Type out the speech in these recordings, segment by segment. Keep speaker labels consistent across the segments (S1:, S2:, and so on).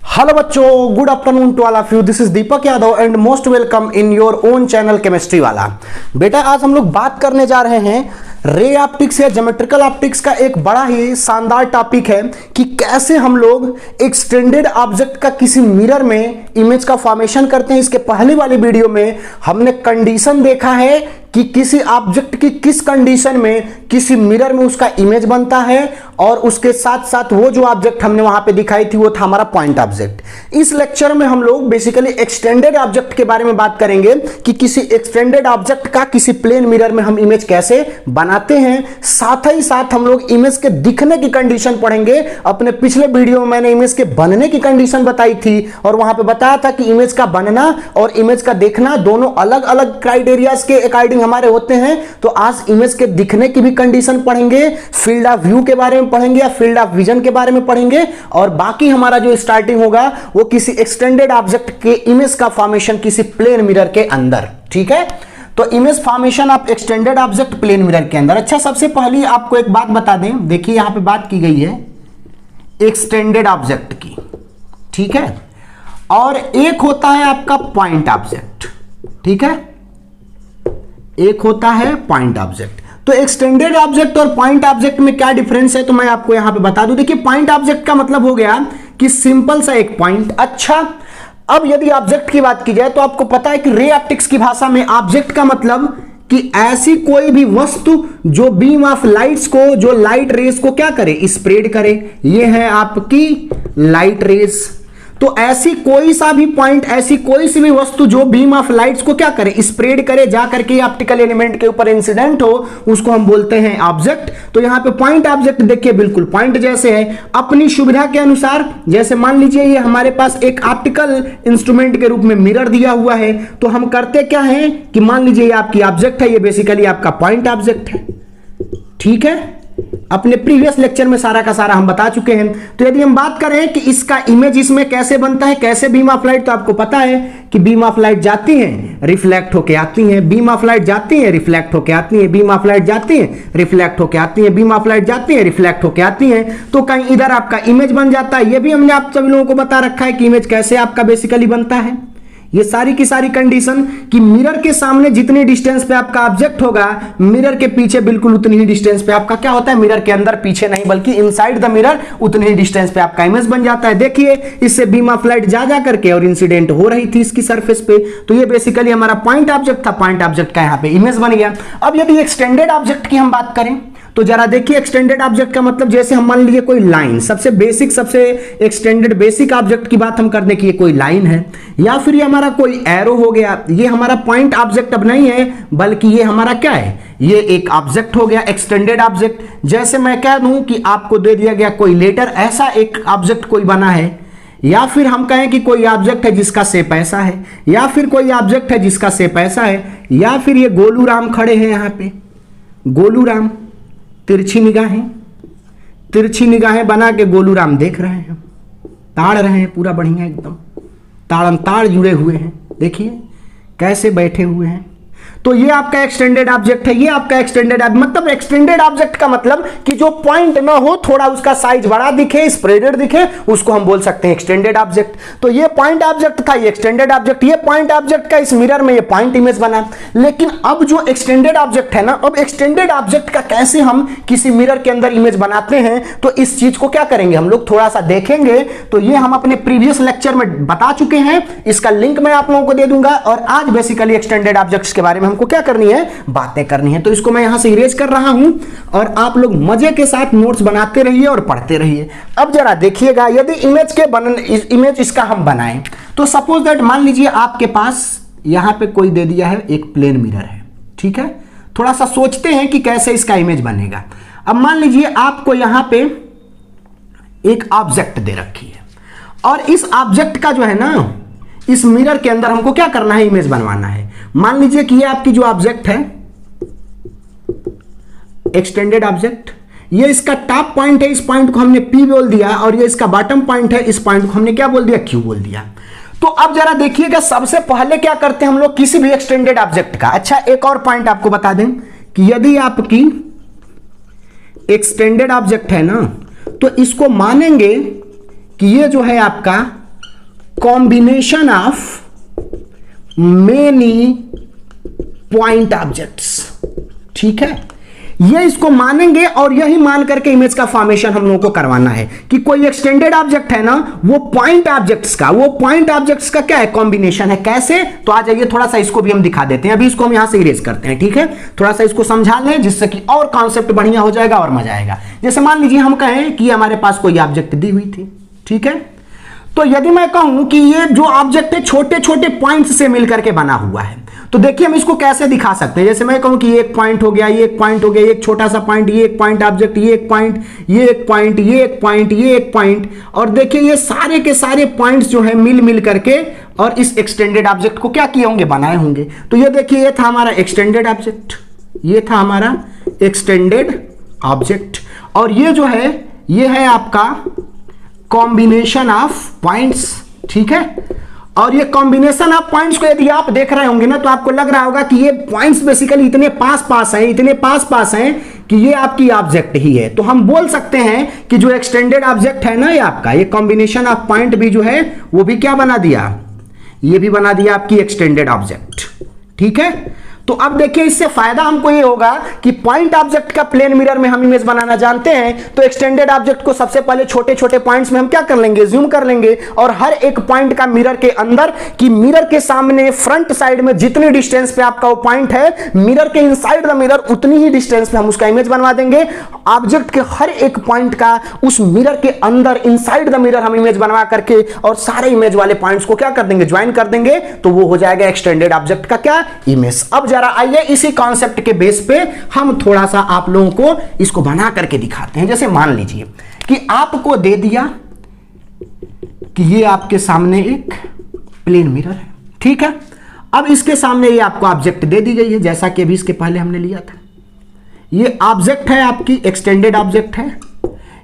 S1: Hello बच्चों, good afternoon to all of you. This is Deepak Yadav and most welcome in your own channel chemistry वाला। बेटा आज हम लोग बात करने जा रहे हैं रे ऑप्टिक्स या ज्योमेट्रिकल ऑप्टिक्स का एक बड़ा ही शानदार टॉपिक है कि कैसे हम लोग एक्सटेंडेड ऑब्जेक्ट का किसी मिरर में इमेज का फॉर्मेशन करते हैं। इसके पहले वाली वीडियो में हमने कंडीशन देखा है कि किसी ऑब्जेक्ट की किस कंडीशन में किसी मिरर में उसका इमेज बनता है, और उसके साथ साथ वो जो ऑब्जेक्ट हमने वहां पे दिखाई थी वो था हमारा पॉइंट ऑब्जेक्ट। इस लेक्चर में हम लोग बेसिकली एक्सटेंडेड ऑब्जेक्ट के बारे में बात करेंगे कि किसी एक्सटेंडेड ऑब्जेक्ट का किसी प्लेन मिरर में हम इमेज कैसे बनाते हैं। साथ ही साथ हम लोग इमेज के दिखने की कंडीशन पढ़ेंगे। अपने पिछले वीडियो में मैंने इमेज के बनने की कंडीशन बताई थी और वहां पे बताया था कि इमेज का बनना और इमेज का देखना दोनों अलग अलग क्राइटेरियाज के अकॉर्डिंग हमारे होते हैं। तो आज इमेज के दिखने की भी कंडीशन पढ़ेंगे, फील्ड ऑफ व्यू के बारे में पढ़ेंगे या फील्ड ऑफ विजन के बारे में पढ़ेंगे, और बाकी हमारा जो स्टार्टिंग होगा वो किसी एक्सटेंडेड ऑब्जेक्ट के इमेज का फॉर्मेशन किसी प्लेन मिरर के अंदर। ठीक है, तो image formation of extended object plane mirror के अंदर। अच्छा, सबसे पहले आपको एक बात बता दें, देखिए यहां पे बात की गई है एक्सटेंडेड ऑब्जेक्ट की, ठीक है, और एक होता है आपका पॉइंट ऑब्जेक्ट। ठीक है, एक होता है पॉइंट ऑब्जेक्ट। तो एक्सटेंडेड ऑब्जेक्ट और पॉइंट ऑब्जेक्ट में क्या डिफरेंस है तो मैं आपको यहां पे बता दूं। देखिए पॉइंट ऑब्जेक्ट का मतलब हो गया कि सिंपल सा एक पॉइंट। अच्छा, अब यदि ऑब्जेक्ट की बात की जाए तो आपको पता है कि रे ऑप्टिक्स की भाषा में ऑब्जेक्ट का मतलब कि ऐसी कोई भी वस्तु जो बीम ऑफ लाइट्स को, जो लाइट रेस को क्या करे, स्प्रेड करे। ये है आपकी लाइट रेस। तो ऐसी कोई सा भी पॉइंट, ऐसी कोई सी भी वस्तु जो बीम ऑफ लाइट्स को क्या करे, स्प्रेड करे, जा करके ऑप्टिकल एलिमेंट के ऊपर इंसिडेंट हो, उसको हम बोलते हैं ऑब्जेक्ट। तो यहां पे पॉइंट ऑब्जेक्ट देखिए बिल्कुल पॉइंट जैसे है, अपनी सुविधा के अनुसार। जैसे मान लीजिए ये हमारे पास एक ऑप्टिकल इंस्ट्रूमेंट के रूप में मिरर दिया हुआ है, तो हम करते क्या है कि मान लीजिए ये आपकी ऑब्जेक्ट है, ये बेसिकली आपका पॉइंट ऑब्जेक्ट है। ठीक है, अपने प्रीवियस लेक्चर में सारा का सारा हम बता चुके हैं। तो यदि हम बात करें कि इसका इमेज इसमें कैसे बनता है, कैसे बीम ऑफ लाइट, तो आपको पता है कि बीम ऑफ लाइट जाती हैं, रिफ्लेक्ट होके आती हैं, बीम ऑफ लाइट जाती हैं, रिफ्लेक्ट होके आती हैं, बीम ऑफ लाइट जाती हैं, रिफ्लेक्ट होके आती हैं, बीम ऑफ लाइट जाती हैं, रिफ्लेक्ट होके आती हैं। तो कहीं इधर आपका इमेज बन जाता है। ये भी हमने आप सभी लोगों को बता रखा है कि इमेज कैसे आपका बेसिकली बनता है। ये सारी की सारी कंडीशन कि मिरर के सामने जितनी डिस्टेंस पे आपका ऑब्जेक्ट होगा, मिरर के पीछे बिल्कुल उतनी ही डिस्टेंस पे आपका क्या होता है, मिरर के अंदर पीछे नहीं बल्कि इनसाइड द मिरर उतनी ही डिस्टेंस पे आपका इमेज बन जाता है। देखिए इससे बीम ऑफ लाइट जा करके और इंसिडेंट हो रही थी इसकी सरफेस पे। तो ये बेसिकली हमारा पॉइंट ऑब्जेक्ट था, पॉइंट ऑब्जेक्ट का यहाँ पे इमेज बन गया। अब यदि एक्सटेंडेड ऑब्जेक्ट की हम बात करें तो जरा देखिए एक्सटेंडेड ऑब्जेक्ट का मतलब, जैसे हम मान लीजिए कोई लाइन, सबसे बेसिक, सबसे एक्सटेंडेड बेसिक ऑब्जेक्ट की बात हम करने की, ये कोई लाइन है, या फिर ये हमारा कोई एरो हो गया। ये हमारा पॉइंट ऑब्जेक्ट अब नहीं है बल्कि ये हमारा क्या है, ये एक ऑब्जेक्ट हो गया, एक्सटेंडेड ऑब्जेक्ट। जैसे मैं कह दूं कि आपको दे दिया गया कोई लेटर, ऐसा एक ऑब्जेक्ट कोई बना है, या फिर हम कहें कि कोई ऑब्जेक्ट है जिसका शेप ऐसा है, या फिर कोई ऑब्जेक्ट है जिसका शेप ऐसा है, या फिर ये गोलू राम खड़े हैं यहाँ पे, गोलू राम तिरछी निगाहें बना के गोलू राम देख रहे हैं, ताड़ रहे हैं, पूरा बढ़िया एकदम ताड़म ताड़ जुड़े हुए हैं। देखिए कैसे बैठे हुए हैं। तो ये आपका एक्सटेंडेड ऑब्जेक्ट है, ये आपका एक्सटेंडेड मतलब एक्सटेंडेड ऑब्जेक्ट का मतलब कि जो पॉइंट ना हो, थोड़ा उसका साइज बड़ा दिखे, स्प्रेडेड दिखे, उसको हम बोल सकते हैं एक्सटेंडेड ऑब्जेक्ट। तो ये पॉइंट ऑब्जेक्ट था, ये एक्सटेंडेड ऑब्जेक्ट। ये पॉइंट ऑब्जेक्ट का इस मिरर में ये पॉइंट इमेज बना। लेकिन अब जो एक्सटेंडेड ऑब्जेक्ट है ना, अब एक्सटेंडेड ऑब्जेक्ट का कैसे हम किसी मिरर के अंदर इमेज बनाते हैं, तो इस चीज को क्या करेंगे हम लोग थोड़ा सा देखेंगे। तो ये हम अपने प्रीवियस लेक्चर में बता चुके हैं, इसका लिंक मैं आप लोगों को दे दूंगा। और आज बेसिकली एक्सटेंडेड ऑब्जेक्ट्स के बारे में हमको क्या करनी है, बातें करनी है। तो इसको मैं यहां से इरेज कर रहा हूं और आप लोग मजे के साथ नोट्स बनाते रहिए और पढ़ते रहिए। अब जरा देखिएगा, यदि इमेज इसका हम बनाएं तो सपोज दैट मान लीजिए आपके पास यहां पे कोई दे दिया है, एक प्लेन मिरर है। ठीक है, थोड़ा सा सोचते हैं कि कैसे इसका इमेज बनेगा। अब मान लीजिए आपको यहां पे एक ऑब्जेक्ट दे रखी है, और इस ऑब्जेक्ट का जो है ना, इस मिरर के अंदर हमको क्या करना है, इमेज बनवाना है। मान लीजिए कि ये आपकी जो ऑब्जेक्ट है एक्सटेंडेड ऑब्जेक्ट, ये इसका टॉप पॉइंट है, इस पॉइंट को हमने P बोल दिया, और ये इसका बॉटम पॉइंट है, इस पॉइंट को हमने क्या बोल दिया, Q बोल दिया। तो अब जरा देखिएगा, सबसे पहले क्या करते हैं हम लोग किसी भी एक्सटेंडेड ऑब्जेक्ट का। अच्छा, एक और पॉइंट आपको बता दें कि यदि आपकी एक्सटेंडेड ऑब्जेक्ट है ना, तो इसको मानेंगे कि ये जो है आपका combination of many point objects. ठीक है, ये इसको मानेंगे और यही मान करके इमेज का फॉर्मेशन हम लोगों को करवाना है कि कोई एक्सटेंडेड ऑब्जेक्ट है ना, वो पॉइंट ऑब्जेक्ट्स का क्या है, कॉम्बिनेशन है। कैसे, तो आ जाइए थोड़ा सा इसको भी हम दिखा देते हैं। अभी इसको हम यहां से इरेज करते हैं। ठीक है, थोड़ा सा इसको समझा लें जिससे कि और कॉन्सेप्ट बढ़िया हो जाएगा और मजा आएगा। जैसे मान लीजिए हम कहें कि हमारे पास कोई ऑब्जेक्ट दी हुई थी। ठीक है, तो यदि मैं कहूं कि ये जो ऑब्जेक्ट है छोटे छोटे पॉइंट्स से मिलकर के बना हुआ है, तो देखिए हम इसको कैसे दिखा सकते हैं। जैसे मैं कहूं कि ये एक पॉइंट हो गया, ये एक पॉइंट हो गया, ये एक छोटा सा पॉइंट, ये एक पॉइंट ऑब्जेक्ट, ये एक पॉइंट, ये एक पॉइंट, ये एक पॉइंट, ये एक पॉइंट, और देखिए ये सारे के सारे पॉइंट्स जो है मिल करके और इस एक्सटेंडेड ऑब्जेक्ट को क्या किए होंगे, बनाए होंगे। तो ये देखिए ये था हमारा एक्सटेंडेड ऑब्जेक्ट, ये था हमारा एक्सटेंडेड ऑब्जेक्ट, और ये जो है ये है आपका कॉम्बिनेशन ऑफ पॉइंट्स। ठीक है, और ये कॉम्बिनेशन ऑफ पॉइंट्स को यदि आप देख रहे होंगे ना, तो आपको लग रहा होगा कि ये पॉइंट्स बेसिकली इतने पास पास हैं, इतने पास पास हैं कि ये आपकी ऑब्जेक्ट ही है। तो हम बोल सकते हैं कि जो एक्सटेंडेड ऑब्जेक्ट है ना, ये आपका ये कॉम्बिनेशन ऑफ पॉइंट भी जो है वो भी क्या बना दिया, ये भी बना दिया आपकी एक्सटेंडेड ऑब्जेक्ट। ठीक है, तो अब देखिए इससे फायदा हमको ये होगा कि पॉइंट ऑब्जेक्ट का प्लेन मिरर में हम इमेज बनाना जानते हैं, तो एक्सटेंडेड ऑब्जेक्ट को सबसे पहले छोटे छोटे पॉइंट्स में हम क्या कर लेंगे, जूम कर लेंगे, और हर एक पॉइंट का मिरर के अंदर कि मिरर के सामने फ्रंट साइड में जितनी डिस्टेंस पे आपका वो पॉइंट है, मिरर के इनसाइड द मिरर उतनी ही डिस्टेंस पे हम उसका इमेज बनवा देंगे। ऑब्जेक्ट के हर एक पॉइंट का उस मिरर के अंदर इनसाइड द मिरर हम इमेज बनवा करके और सारे इमेज वाले पॉइंट्स को क्या कर देंगे, ज्वाइन कर देंगे, तो वो हो जाएगा एक्सटेंडेड ऑब्जेक्ट का क्या, इमेज। अब जरा आइए इसी कॉन्सेप्ट के बेस पे हम थोड़ा सा आप लोगों को इसको बना करके दिखाते हैं। जैसे मान लीजिए कि आपको दे दिया कि ये आपके सामने एक प्लेन मिरर है। ठीक है, अब इसके सामने ये आपको ऑब्जेक्ट दे दी गई है, जैसा कि अभी इसके पहले हमने लिया था। ये ऑब्जेक्ट है आपकी एक्सटेंडेड ऑब्जेक्ट है,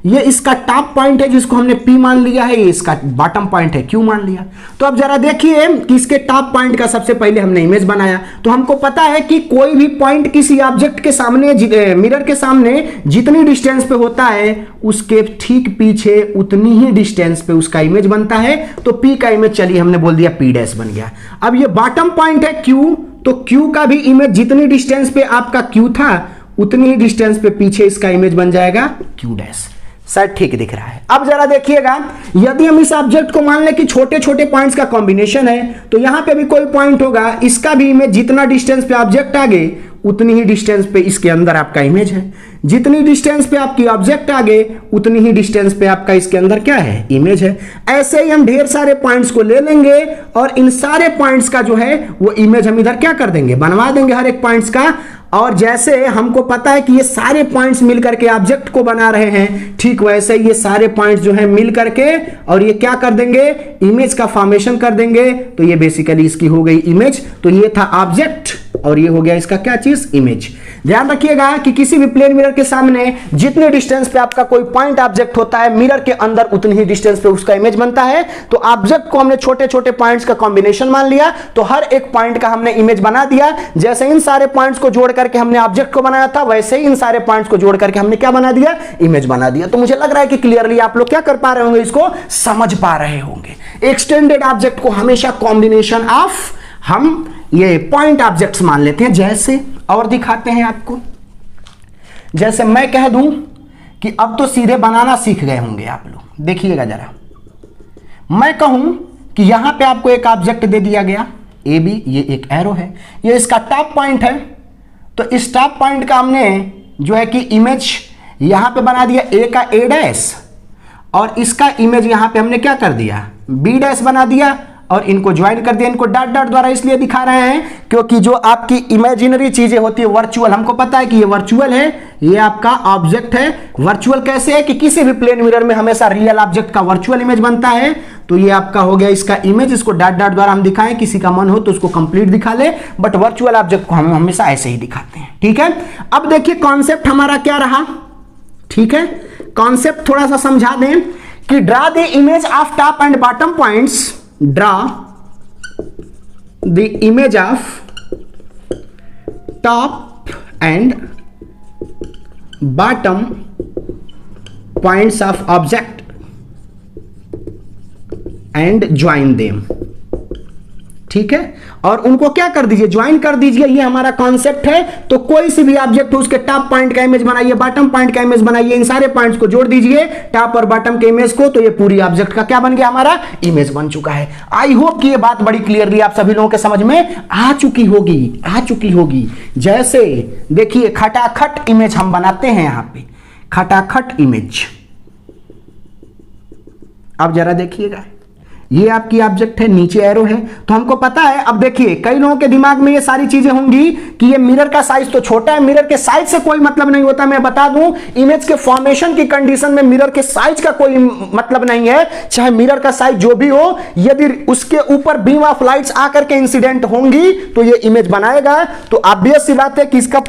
S1: ये इसका टॉप पॉइंट है जिसको हमने P मान लिया है, ये इसका बॉटम पॉइंट है Q मान लिया। तो अब जरा देखिए कि इसके टॉप पॉइंट का सबसे पहले हमने इमेज बनाया, तो हमको पता है कि कोई भी पॉइंट किसी ऑब्जेक्ट के सामने मिरर के सामने जितनी डिस्टेंस पे होता है उसके ठीक पीछे उतनी ही डिस्टेंस पे उसका इमेज बनता है। तो P का इमेज चलिए हमने बोल दिया P डैश बन गया। अब ये बॉटम पॉइंट है Q, तो Q का भी इमेज जितनी डिस्टेंस पे आपका Q था उतनी ही डिस्टेंस पे पीछे इसका इमेज बन जाएगा Q डैश। शायद ठीक दिख रहा है। अब जरा देखिएगा, यदि हम इस ऑब्जेक्ट को मान लें कि छोटे छोटे पॉइंट्स का कॉम्बिनेशन है, तो यहां पे भी कोई पॉइंट होगा, इसका भी इमेज जितना डिस्टेंस पे ऑब्जेक्ट आगे उतनी ही डिस्टेंस पे इसके अंदर आपका इमेज है, जितनी डिस्टेंस पे आपकी ऑब्जेक्ट आगे उतनी ही डिस्टेंस पे आपका इसके अंदर क्या है, इमेज है। ऐसे ही हम ढेर सारे पॉइंट्स को ले लेंगे और इन सारे पॉइंट्स का जो है वो इमेज हम इधर क्या कर देंगे, बनवा देंगे हर एक पॉइंट्स का। और जैसे हमको पता है कि ये सारे पॉइंट्स मिल करके ऑब्जेक्ट को बना रहे हैं, ठीक वैसे ये सारे पॉइंट्स जो है मिल करके और ये क्या कर देंगे, इमेज का फॉर्मेशन कर देंगे। तो ये बेसिकली इसकी हो गई इमेज। तो ये था ऑब्जेक्ट और ये हो गया इसका क्या चीज, इमेज। ध्यान रखिएगा कि किसी भी प्लेन मिरर के सामने जितने डिस्टेंस पे आपका कोई पॉइंट ऑब्जेक्ट होता है, मिरर के अंदर उतनी ही डिस्टेंस पे उसका इमेज बनता है। तो ऑब्जेक्ट को हमने छोटे छोटे पॉइंट्स का कॉम्बिनेशन मान लिया, तो हर एक पॉइंट का हमने इमेज बना दिया। जैसे इन सारे पॉइंट्स को जोड़ करके हमने ऑब्जेक्ट को बनाया था, वैसे ही इन सारे पॉइंट्स को जोड़ करके हमने क्या बना दिया, इमेज बना दिया। तो मुझे लग रहा है कि क्लियरली आप लोग क्या कर पा रहे होंगे, इसको समझ पा रहे होंगे। एक्सटेंडेड ऑब्जेक्ट को हमेशा कॉम्बिनेशन ऑफ हम ये पॉइंट ऑब्जेक्ट्स मान लेते हैं। जैसे और दिखाते हैं आपको, जैसे मैं कह दूं कि अब तो सीधे बनाना सीख गए होंगे आप लोग, देखिएगा जरा। मैं कहूं कि यहां पे आपको एक ऑब्जेक्ट दे दिया गया ए बी, ये एक एरो है, ये इसका टॉप पॉइंट है। तो इस टॉप पॉइंट का हमने जो है कि इमेज यहां पे बना दिया ए का ए डैश, और इसका इमेज यहां पे हमने क्या कर दिया, बी डैश बना दिया, और इनको ज्वाइन कर दिया। इनको डॉट डॉट द्वारा इसलिए दिखा रहे हैं क्योंकि जो आपकी इमेजिनरी चीजें होती है, वर्चुअल, हमको पता है कि ये वर्चुअल है, ये आपका ऑब्जेक्ट है। वर्चुअल कैसे है कि किसी भी प्लेन मिरर में हमेशा रियल ऑब्जेक्ट का वर्चुअल इमेज बनता है। तो ये आपका हो गया इसका इमेज, इसको डॉट डॉट द्वारा हम दिखाएं, किसी का मन हो तो उसको कंप्लीट दिखा ले, बट वर्चुअल ऑब्जेक्ट को हम हमेशा ऐसे ही दिखाते हैं। ठीक है, अब देखिए कॉन्सेप्ट हमारा क्या रहा। ठीक है, कॉन्सेप्ट थोड़ा सा समझा दें कि draw the image of top and bottom points, draw the image of top and bottom points of object and join them, ठीक है। और उनको क्या कर दीजिए, ज्वाइन कर दीजिए, ये हमारा कॉन्सेप्ट है। तो कोई सी भी ऑब्जेक्ट हो उसके टॉप पॉइंट का इमेज बनाइए, बॉटम पॉइंट का इमेज बनाइए, इन सारे पॉइंट्स को जोड़ दीजिए टॉप और बॉटम के इमेज को, तो ये पूरी ऑब्जेक्ट का क्या बन गया, हमारा इमेज बन चुका है। आई होप कि ये बात बड़ी क्लियरली आप सभी लोगों के समझ में आ चुकी होगी। जैसे देखिए खटाखट इमेज हम बनाते हैं यहां पे, खटाखट इमेज। अब जरा देखिएगा, ये आपकी ऑब्जेक्ट है, नीचे एरो है, तो हमको पता है। अब देखिए कई लोगों के दिमाग में ये सारी चीजें होंगी कि ये मिरर का साइज तो छोटा है, मिरर के साइज से कोई मतलब नहीं होता। मैं बता दूं, इमेज के फॉर्मेशन की कंडीशन में मिरर के साइज का कोई मतलब नहीं है, चाहे मिरर का साइज जो भी हो, यदि उसके ऊपर बीम ऑफ लाइट्स आकर के इंसिडेंट होंगी तो ये इमेज बनाएगा। तो ऑब्वियस सी बात है कि इसका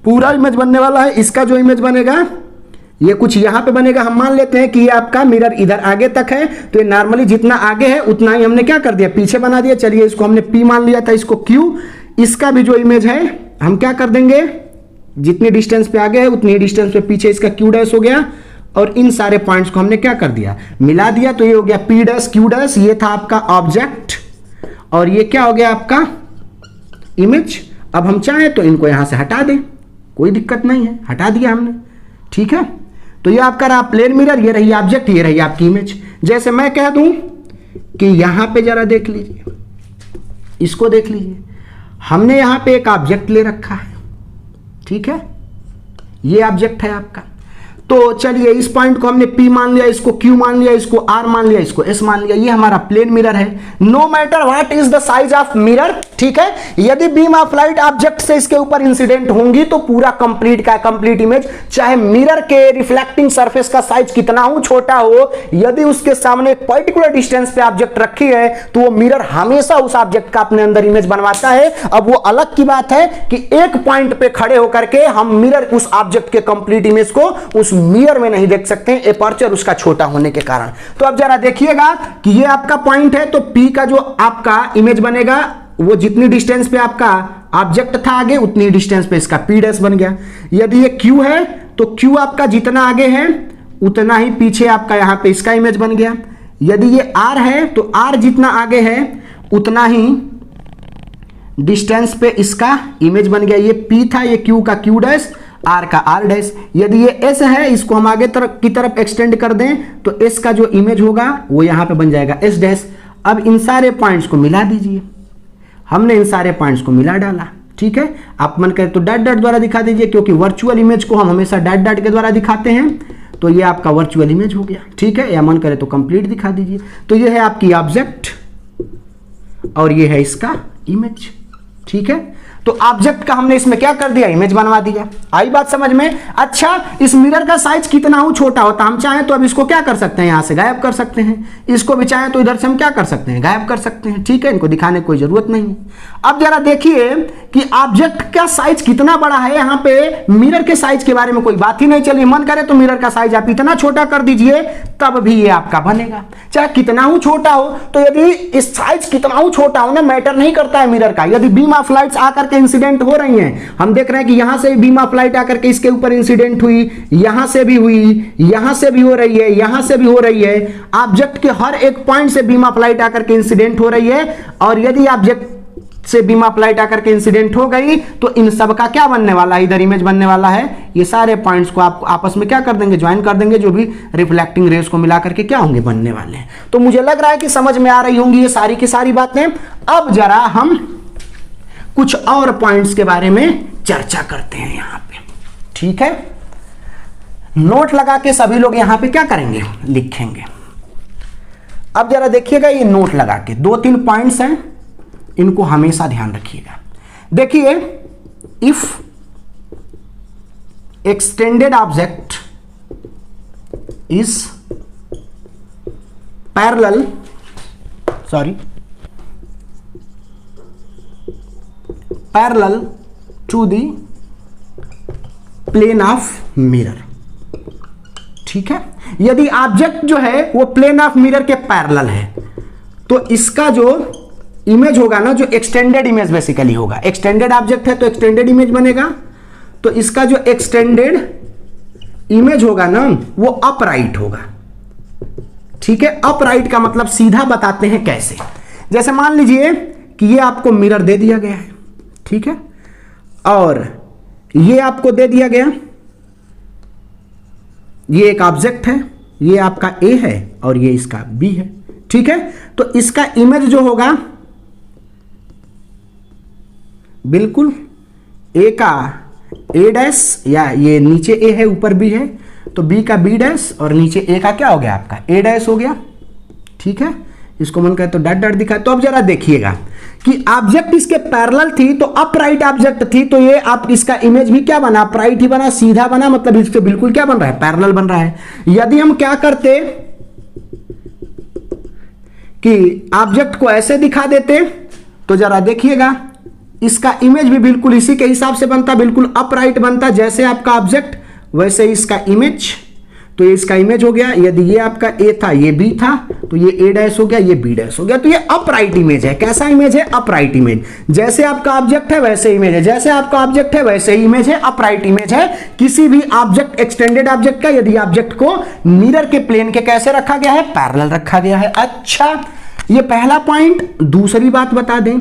S1: पूरा इमेज बनने वाला है। इसका जो इमेज बनेगा ये कुछ यहां पे बनेगा। हम मान लेते हैं कि ये आपका मिरर इधर आगे तक है, तो ये नॉर्मली जितना आगे है उतना ही हमने क्या कर दिया, पीछे बना दिया। चलिए इसको हमने P मान लिया था, इसको Q। इसका भी जो इमेज है हम क्या कर देंगे, जितनी डिस्टेंस पे आगे है उतनी डिस्टेंस पे पीछे इसका Q डैश हो गया। और इन सारे पॉइंट्स को हमने क्या कर दिया, मिला दिया, तो ये हो गया P डैश Q डैश। ये था आपका ऑब्जेक्ट और ये क्या हो गया आपका इमेज। अब हम चाहें तो इनको यहां से हटा दें, कोई दिक्कत नहीं है, हटा दिया हमने, ठीक है। तो ये आपका रहा प्लेन मिरर, ये रही ऑब्जेक्ट, ये रही आपकी इमेज। जैसे मैं कह दूं कि यहां पे जरा देख लीजिए, इसको देख लीजिए, हमने यहां पे एक ऑब्जेक्ट ले रखा है, ठीक है, ये ऑब्जेक्ट है आपका। तो चलिए इस पॉइंट को हमने P मान लिया, इसको Q मान लिया, इसको R मान लिया, इसको S मान लिया। ये हमारा प्लेन मिरर है। No matter what is the size of mirror, ठीक है। यदि बीम ऑफ लाइट ऑब्जेक्ट से इसके ऊपर इंसिडेंट होंगी तो पूरा कंप्लीट का कंप्लीट इमेज, चाहे मिरर के रिफ्लेक्टिंग सरफेस का साइज कितना हो छोटा हो, यदि उसके सामने एक पर्टिकुलर डिस्टेंस पे ऑब्जेक्ट रखी है तो वो मिरर हमेशा उस ऑब्जेक्ट का अपने अंदर इमेज बनवाता है। अब वो अलग की बात है कि एक पॉइंट पे खड़े होकर के हम मिरर उस ऑब्जेक्ट के कंप्लीट इमेज को उस मिरर में नहीं देख सकते, एपर्चर उसका छोटा होने के कारण। तो अब जरा देखिएगा कि ये आपका पॉइंट है, तो P का जो आपका इमेज बनेगा वो जितनी डिस्टेंस पे आपका ऑब्जेक्ट था आगे उतनी डिस्टेंस पे इसका P डैश बन गया। यदि ये Q है तो Q आपका जितना आगे है उतना ही पीछे आपका यहां पे इसका इमेज बन गया। यदि ये R है तो R जितना आगे है उतना ही डिस्टेंस पे इसका इमेज बन गया। ये P था, ये Q का Q डैश, R का R डैश। यदि ये S है, इसको हम आगे की तरफ एक्सटेंड कर दें तो S का जो इमेज होगा वो यहां पे बन जाएगा S डैश। अब इन सारे पॉइंट्स को मिला दीजिए, हमने इन सारे पॉइंट्स को मिला डाला, ठीक है। आप मन करें तो डॉट डॉट द्वारा दिखा दीजिए, क्योंकि वर्चुअल इमेज को हम हमेशा डॉट डॉट के द्वारा दिखाते हैं। तो ये आपका वर्चुअल इमेज हो गया, ठीक है। या मन करे तो कंप्लीट दिखा दीजिए। तो ये है आपकी ऑब्जेक्ट और ये है इसका इमेज, ठीक है। तो ऑब्जेक्ट का हमने इसमें क्या कर दिया, इमेज बनवा दिया। आई बात समझ में। अच्छा, इस मिरर का साइज कितना हो छोटा होता, हम चाहें तो अब इसको क्या कर सकते हैं, यहां से गायब कर सकते हैं। इसको भी चाहें तो इधर से हम क्या कर सकते हैं, गायब कर सकते हैं, ठीक है। इनको दिखाने की कोई जरूरत नहीं है। अब जरा देखिए कि ऑब्जेक्ट का साइज कितना बड़ा है। यहां पे मिरर के साइज के बारे में कोई बात ही नहीं चली। मन करे तो मिरर का साइज आप इतना छोटा कर दीजिए, तब भी ये आपका बनेगा, चाहे कितना हो छोटा हो। तो यदि इस साइज कितना हो छोटा हो ना, मैटर नहीं करता है मिरर का। यदि बीम ऑफ लाइट्स आकर के इंसिडेंट हो रही हैं, हम देख रहे हैं कि यहां से बीम ऑफ लाइट आकर के इसके ऊपर इंसिडेंट हुई, यहां से भी हुई, यहां से भी हो रही है, यहां से भी हो रही है। ऑब्जेक्ट के हर एक पॉइंट से बीम ऑफ लाइट आकर के इंसिडेंट हो रही है। और यदि ऑब्जेक्ट से बीम ऑफ लाइट आकर के इंसिडेंट हो गई तो इन सब का क्या बनने वाला है, इधर इमेज बनने वाला है। ये सारे पॉइंट्स को आप आपस में क्या कर देंगे, ज्वाइन कर देंगे, जो भी रिफ्लेक्टिंग रेस को मिला करके क्या होंगे, बनने वाले हैं। तो मुझे लग रहा है कि समझ में आ रही होंगी ये सारी की सारी बातें। अब जरा हम कुछ और पॉइंट्स के बारे में चर्चा करते हैं यहां पे, ठीक है। नोट लगा के सभी लोग यहां पे क्या करेंगे, लिखेंगे। अब जरा देखिएगा, ये नोट लगा के 2-3 पॉइंट्स हैं, इनको हमेशा ध्यान रखिएगा। देखिए, if extended object is parallel to the plane of mirror, ठीक है। यदि ऑब्जेक्ट जो है वो प्लेन ऑफ मिरर के पैरेलल है तो इसका जो इमेज होगा ना, जो एक्सटेंडेड इमेज बेसिकली होगा, एक्सटेंडेड ऑब्जेक्ट है तो एक्सटेंडेड इमेज बनेगा। तो इसका जो एक्सटेंडेड इमेज होगा ना वो अपराइट होगा, ठीक है, अपराइट का मतलब सीधा बताते हैं कैसे। जैसे मान लीजिए कि ये आपको मिरर दे दिया गया है, ठीक है, और ये आपको दे दिया गया, ये एक ऑब्जेक्ट है, ये आपका ए है और ये इसका बी है, ठीक है। तो इसका इमेज जो होगा बिल्कुल ए का ए डैश, या ये नीचे ए है ऊपर बी है, तो बी का बी डैश और नीचे ए का क्या हो गया आपका ए डैश हो गया, ठीक है। इसको मन करे तो डॉट डॉट दिखा। तो अब जरा देखिएगा कि ऑब्जेक्ट इसके पैरेलल थी, तो अपराइट ऑब्जेक्ट थी, तो ये आप इसका इमेज भी क्या बना, अपराइट ही बना, सीधा बना, मतलब इसके बिल्कुल क्या बन रहा है, पैरेलल बन रहा है। यदि हम क्या करते कि ऑब्जेक्ट को ऐसे दिखा देते, तो जरा देखिएगा इसका इमेज भी बिल्कुल इसी के हिसाब से बनता, बिल्कुल अपराइट बनता, जैसे आपका ऑब्जेक्ट वैसे ही इसका इमेज। तो ये इसका इमेज हो गया। यदि ये आपका ए था, ये बी था, तो ये ए डैश हो गया, ये बी डैश हो गया। तो ये अपराइट इमेज है। कैसा इमेज है, अपराइट इमेज। जैसे आपका ऑब्जेक्ट है वैसे इमेज है, जैसे आपका ऑब्जेक्ट है वैसे ही इमेज है, अपराइट इमेज है। किसी भी ऑब्जेक्ट, एक्सटेंडेड ऑब्जेक्ट का, यदि ऑब्जेक्ट को मिरर के प्लेन के कैसे रखा गया है, पैरेलल रखा गया है। अच्छा, ये पहला पॉइंट। दूसरी बात बता दें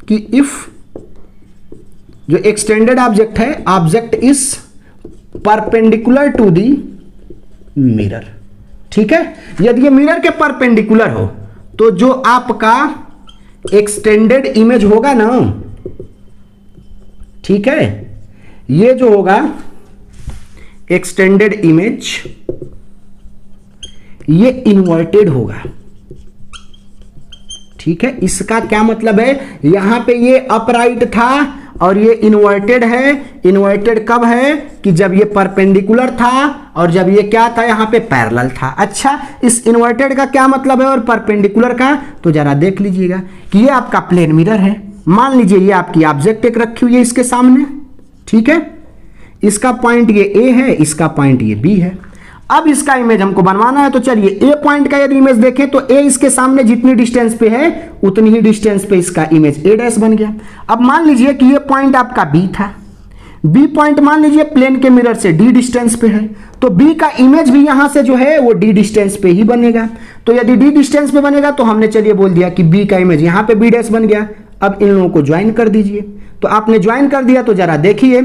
S1: कि इफ जो एक्सटेंडेड ऑब्जेक्ट है, object is perpendicular to the mirror, ठीक है। यदि ये मिरर के परपेंडिकुलर हो, तो जो आपका एक्सटेंडेड इमेज होगा ना, ठीक है, ये जो होगा एक्सटेंडेड इमेज, ये इन्वर्टेड होगा, ठीक है। इसका क्या मतलब है, यहां पे ये अपराइट था और ये इन्वर्टेड है। इन्वर्टेड कब है, कि जब ये परपेंडिकुलर था और जब ये क्या था, यहां पे पैरेलल था। अच्छा, इस इन्वर्टेड का क्या मतलब है और परपेंडिकुलर का, तो जरा देख लीजिएगा कि ये आपका प्लेन मिरर है। मान लीजिए ये आपकी ऑब्जेक्ट एक रखी हुई है इसके सामने, ठीक है। इसका पॉइंट ये ए है, इसका पॉइंट ये बी है। अब इसका इमेज हमको बनवाना है, तो चलिए ए पॉइंट का यदि इमेज देखें, तो ए इसके सामने जितनी डिस्टेंस पे है उतनी ही डिस्टेंस पे इसका इमेज ए डैश बन गया। अब मान लीजिए कि ये पॉइंट आपका बी था, बी पॉइंट मान लीजिए प्लेन के मिरर से डी डिस्टेंस पे है, तो बी का इमेज भी यहां से जो है वो डी डिस्टेंस पे ही बनेगा। तो यदि डी डिस्टेंस पे बनेगा, तो हमने चलिए बोल दिया कि बी का इमेज यहां पे बी डैश बन गया। अब इन लोगों को ज्वाइन कर दीजिए। तो आपने ज्वाइन कर दिया, तो जरा देखिए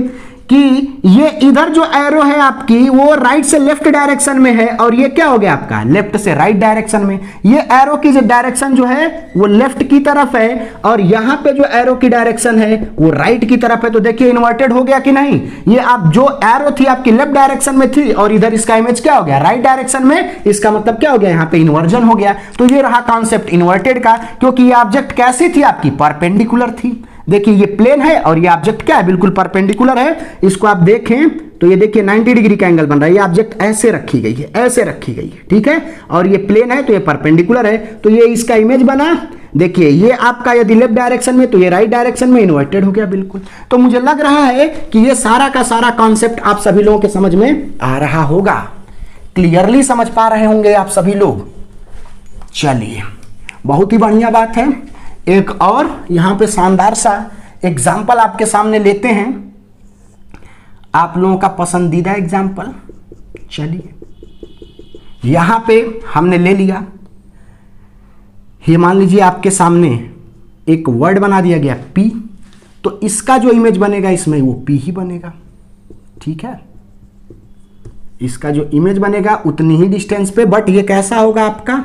S1: कि ये इधर जो एरो है आपकी, वो राइट से लेफ्ट डायरेक्शन में है, और ये क्या हो गया आपका लेफ्ट से राइट डायरेक्शन में। ये एरो की जो डायरेक्शन जो है वो लेफ्ट की तरफ है, और यहां पे जो एरो की डायरेक्शन है वो राइट की तरफ है। तो देखिए इन्वर्टेड हो गया कि नहीं। ये आप जो एरो थी आपकी लेफ्ट डायरेक्शन में थी, और इधर इसका इमेज क्या हो गया राइट डायरेक्शन में। इसका मतलब क्या हो गया, यहां पे इन्वर्जन हो गया। तो ये रहा कॉन्सेप्ट इन्वर्टेड का, क्योंकि ये ऑब्जेक्ट कैसी थी आपकी, परपेंडिकुलर थी। देखिए ये प्लेन है और ये ऑब्जेक्ट क्या है, बिल्कुल परपेंडिकुलर है। इसको आप देखें तो ये देखिए 90 डिग्री का एंगल बन रहा है। ये ऑब्जेक्ट ऐसे रखी गई है, ऐसे रखी गई है, ठीक है। और ये प्लेन है तो ये परपेंडिकुलर है, तो ये इसका इमेज बना। देखिए ये आपका यदि लेफ्ट डायरेक्शन में, तो ये राइट डायरेक्शन में इन्वर्टेड हो गया बिल्कुल। तो मुझे लग रहा है कि ये सारा का सारा कॉन्सेप्ट आप सभी लोगों के समझ में आ रहा होगा, क्लियरली समझ पा रहे होंगे आप सभी लोग। चलिए बहुत ही बढ़िया बात है। एक और यहां पे शानदार सा एग्जाम्पल आपके सामने लेते हैं, आप लोगों का पसंदीदा एग्जाम्पल। चलिए यहां पे हमने ले लिया, ये मान लीजिए आपके सामने एक वर्ड बना दिया गया पी, तो इसका जो इमेज बनेगा इसमें वो पी ही बनेगा, ठीक है। इसका जो इमेज बनेगा उतनी ही डिस्टेंस पे, बट ये कैसा होगा आपका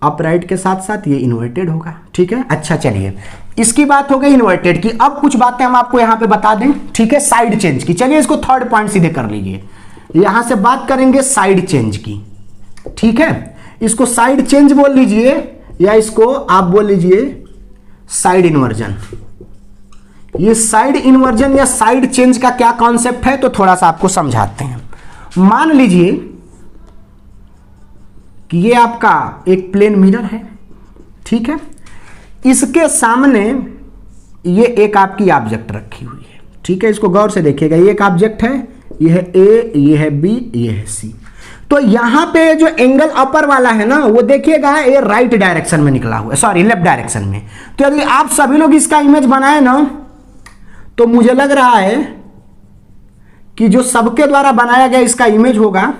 S1: अपराइट के साथ साथ ये इन्वर्टेड होगा, ठीक है। अच्छा चलिए इसकी बात हो गई इन्वर्टेड की। अब कुछ बातें हम आपको यहां पे बता दें, ठीक है, साइड चेंज की। चलिए इसको थर्ड पॉइंट सीधे कर लीजिए। यहां से बात करेंगे साइड चेंज की, ठीक है। इसको साइड चेंज बोल लीजिए, या इसको आप बोल लीजिए साइड इन्वर्जन। ये साइड इन्वर्जन या साइड चेंज का क्या कॉन्सेप्ट है, तो थोड़ा सा आपको समझाते हैं। मान लीजिए कि ये आपका एक प्लेन मिरर है, ठीक है। इसके सामने ये एक आपकी ऑब्जेक्ट रखी हुई है, ठीक है। इसको गौर से देखिएगा, ये एक ऑब्जेक्ट है, ये है ए, ये है बी, ये है सी। तो यहां पे जो एंगल अपर वाला है ना, वो देखिएगा ये राइट डायरेक्शन में निकला हुआ है, सॉरी लेफ्ट डायरेक्शन में। तो यदि आप सभी लोग इसका इमेज बनाए ना, तो मुझे लग रहा है कि जो सबके द्वारा बनाया गया इसका इमेज होगा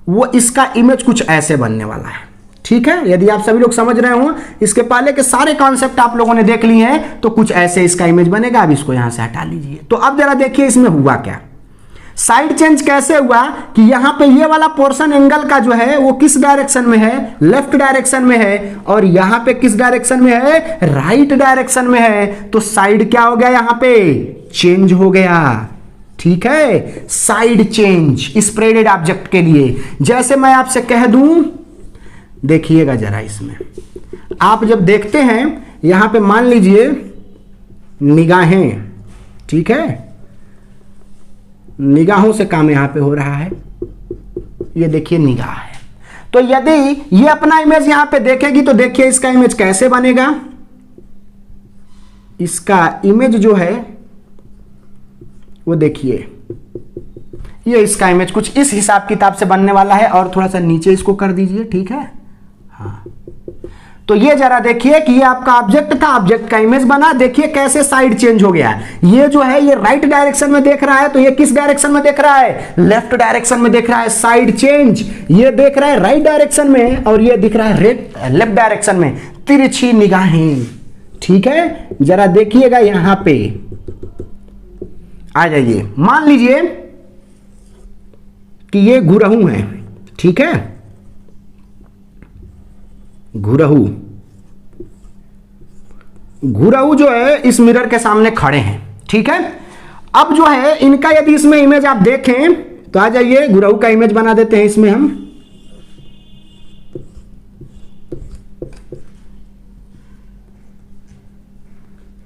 S1: वो इसका इमेज कुछ ऐसे बनने वाला है। ठीक है, यदि आप सभी लोग समझ रहे हो, इसके पहले के सारे कॉन्सेप्ट आप लोगों ने देख लिए हैं, तो कुछ ऐसे इसका इमेज बनेगा। अब इसको यहां से हटा लीजिए। तो अब जरा देखिए इसमें हुआ क्या, साइड चेंज कैसे हुआ कि यहां पे ये वाला पोर्शन एंगल का जो है वो किस डायरेक्शन में है, लेफ्ट डायरेक्शन में है, और यहां पे किस डायरेक्शन में है, राइट डायरेक्शन में है। तो साइड क्या हो गया, यहां पे चेंज हो गया। ठीक है, साइड चेंज स्प्रेडेड ऑब्जेक्ट के लिए। जैसे मैं आपसे कह दूं, देखिएगा जरा, इसमें आप जब देखते हैं यहां पे मान लीजिए निगाहें, ठीक है, निगाहों से काम यहां पे हो रहा है। ये देखिए निगाह है। तो यदि ये अपना इमेज यहां पे देखेगी तो देखिए इसका इमेज कैसे बनेगा। इसका इमेज जो है वो देखिए, ये इसका इमेज कुछ इस हिसाब किताब से बनने वाला है। और थोड़ा सा नीचे इसको कर दीजिए, ठीक है। हाँ, तो ये जरा देखिए कि ये आपका ऑब्जेक्ट था, ऑब्जेक्ट का इमेज बना। देखिए कैसे साइड चेंज हो गया। ये जो है ये राइट डायरेक्शन में देख रहा है, तो ये किस डायरेक्शन में देख रहा है, लेफ्ट डायरेक्शन में देख रहा है। साइड चेंज, ये देख रहा है राइट डायरेक्शन में और ये दिख रहा है लेफ्ट डायरेक्शन में। तिरछी निगाहें, ठीक है। जरा देखिएगा यहां पे आ जाइए, मान लीजिए कि ये घुरहू है, ठीक है, घुरहू जो है इस मिरर के सामने खड़े हैं, ठीक है। अब जो है इनका यदि इसमें इमेज आप देखें तो आ जाइए, घुरहू का इमेज बना देते हैं इसमें हम।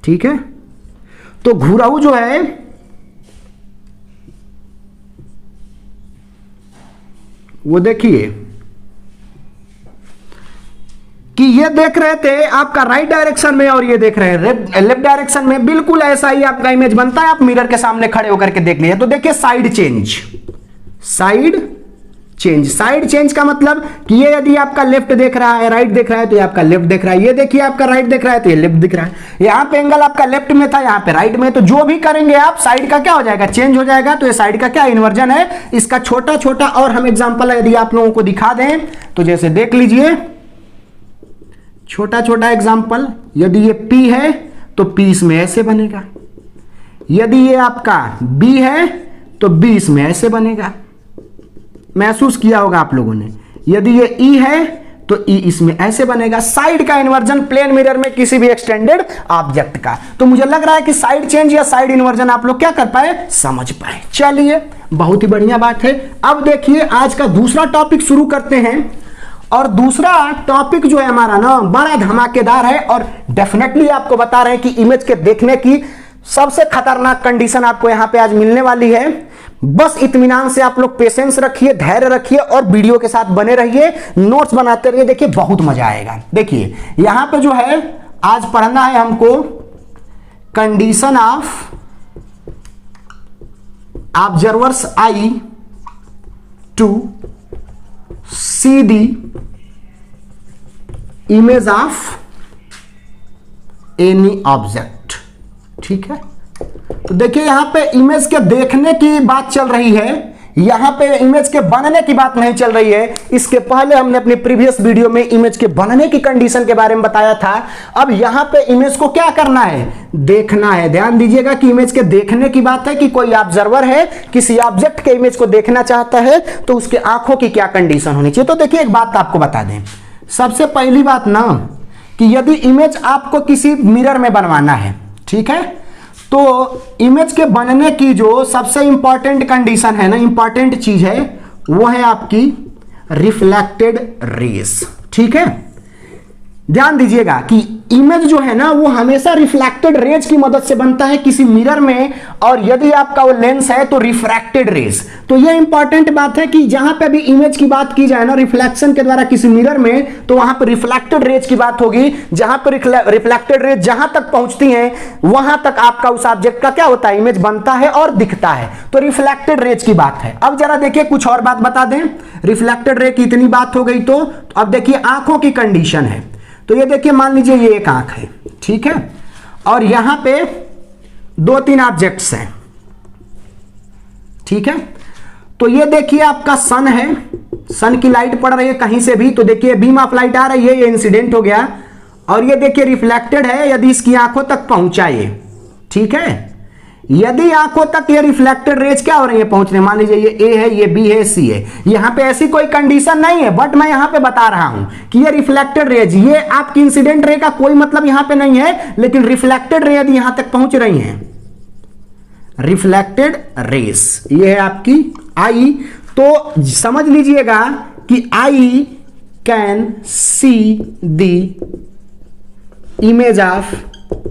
S1: ठीक है, तो घुरहू जो है वो देखिए कि ये देख रहे थे आपका राइट डायरेक्शन में और ये देख रहे हैं लेफ्ट डायरेक्शन में। बिल्कुल ऐसा ही आपका इमेज बनता है। आप मिरर के सामने खड़े होकर के देख लीजिए। तो देखिए side change, side change, side change का मतलब कि ये यदि आपका लेफ्ट देख रहा है, राइट देख रहा है, तो ये आपका लेफ्ट देख रहा है। ये देखिए आपका राइट देख रहा है तो ये लेफ्ट दिख रहा है। यहां पे एंगल आपका लेफ्ट में था, यहां पे राइट में। तो जो भी करेंगे आप साइड का क्या हो जाएगा, चेंज हो जाएगा। तो ये साइड का क्या इन्वर्जन है, इसका छोटा छोटा और हम एग्जांपल यदि आप लोगों को दिखा दें तो जैसे देख लीजिए, छोटा छोटा एग्जांपल। यदि ये P है तो P इसमें ऐसे बनेगा। यदि ये आपका B है तो B इसमें ऐसे बनेगा। महसूस किया होगा आप लोगों ने। यदि ये E है तो E इसमें ऐसे बनेगा। साइड का इन्वर्जन प्लेन मिरर में किसी भी एक्सटेंडेड ऑब्जेक्ट का। तो मुझे लग रहा है कि साइड चेंज या साइड इन्वर्जन आप लोग क्या कर पाए, समझ पाए। चलिए, बहुत ही बढ़िया बात है। अब देखिए आज का दूसरा टॉपिक शुरू करते हैं। और दूसरा टॉपिक जो है हमारा ना बड़ा धमाकेदार है और डेफिनेटली आपको बता रहे हैं कि इमेज के देखने की सबसे खतरनाक कंडीशन आपको यहां पे आज मिलने वाली है। बस इत्मीनान से आप लोग पेशेंस रखिए, धैर्य रखिए और वीडियो के साथ बने रहिए, नोट्स बनाते रहिए। देखिए बहुत मजा आएगा। देखिए यहां पे जो है आज पढ़ना है हमको condition of observers eye to see the image of any object. ठीक है, तो देखिए यहां पे इमेज के देखने की बात चल रही है, यहां पे इमेज के बनने की बात नहीं चल रही है। इसके पहले हमने अपने प्रीवियस वीडियो में इमेज के बनने की कंडीशन के बारे में बताया था। अब यहां पे इमेज को क्या करना है, देखना है। ध्यान दीजिएगा कि इमेज के देखने की बात है कि कोई ऑब्जर्वर है, किसी ऑब्जेक्ट के इमेज को देखना चाहता है तो उसके आंखों की क्या कंडीशन होनी चाहिए। तो देखिए एक बात आपको बता दें, सबसे पहली बात ना कि यदि इमेज आपको किसी मिरर में बनवाना है, ठीक है, तो इमेज के बनने की जो सबसे इंपॉर्टेंट कंडीशन है ना, इंपॉर्टेंट चीज है, वो है आपकी रिफ्लेक्टेड रेस। ठीक है, ध्यान दीजिएगा कि इमेज जो है ना वो हमेशा रिफ्लेक्टेड रेज की मदद से बनता है किसी मिरर में, और यदि आपका वो लेंस है तो रिफ्रैक्टेड रेज। तो ये इंपॉर्टेंट बात है कि जहां पे भी इमेज की बात की जाए ना रिफ्लेक्शन के द्वारा किसी मिरर में, तो वहां पर रिफ्लेक्टेड रेज की बात होगी। जहां पर रिफ्लेक्टेड रेज जहां तक पहुंचती हैं वहां तक आपका उस ऑब्जेक्ट का क्या होता है, इमेज बनता है और दिखता है। तो रिफ्लेक्टेड रेज की बात है। अब जरा देखिए कुछ और बात बता दें। रिफ्लेक्टेड रे की इतनी बात हो गई, तो अब देखिए आंखों की कंडीशन है। तो ये देखिए मान लीजिए ये एक आंख है, ठीक है, और यहां पे दो तीन ऑब्जेक्ट्स हैं, ठीक है। तो ये देखिए आपका सन है सन की लाइट पड़ रही है कहीं से भी, तो देखिए बीम ऑफ लाइट आ रही है, ये इंसिडेंट हो गया, और ये देखिए रिफ्लेक्टेड है यदि इसकी आंखों तक पहुंचाए, ठीक है। यदि आंखों तक ये रिफ्लेक्टेड रेज क्या हो रही है, पहुंच रहे, मान लीजिए ये ए है, ये बी है, सी है, यहां पे ऐसी कोई कंडीशन नहीं है, बट मैं यहां पे बता रहा हूं कि ये रिफ्लेक्टेड रेज, ये आपकी इंसिडेंट रे का कोई मतलब यहां पे नहीं है, लेकिन रिफ्लेक्टेड रे यदि यहां तक पहुंच रही है, रिफ्लेक्टेड रेज, ये है आपकी आई, तो समझ लीजिएगा कि I can see the image of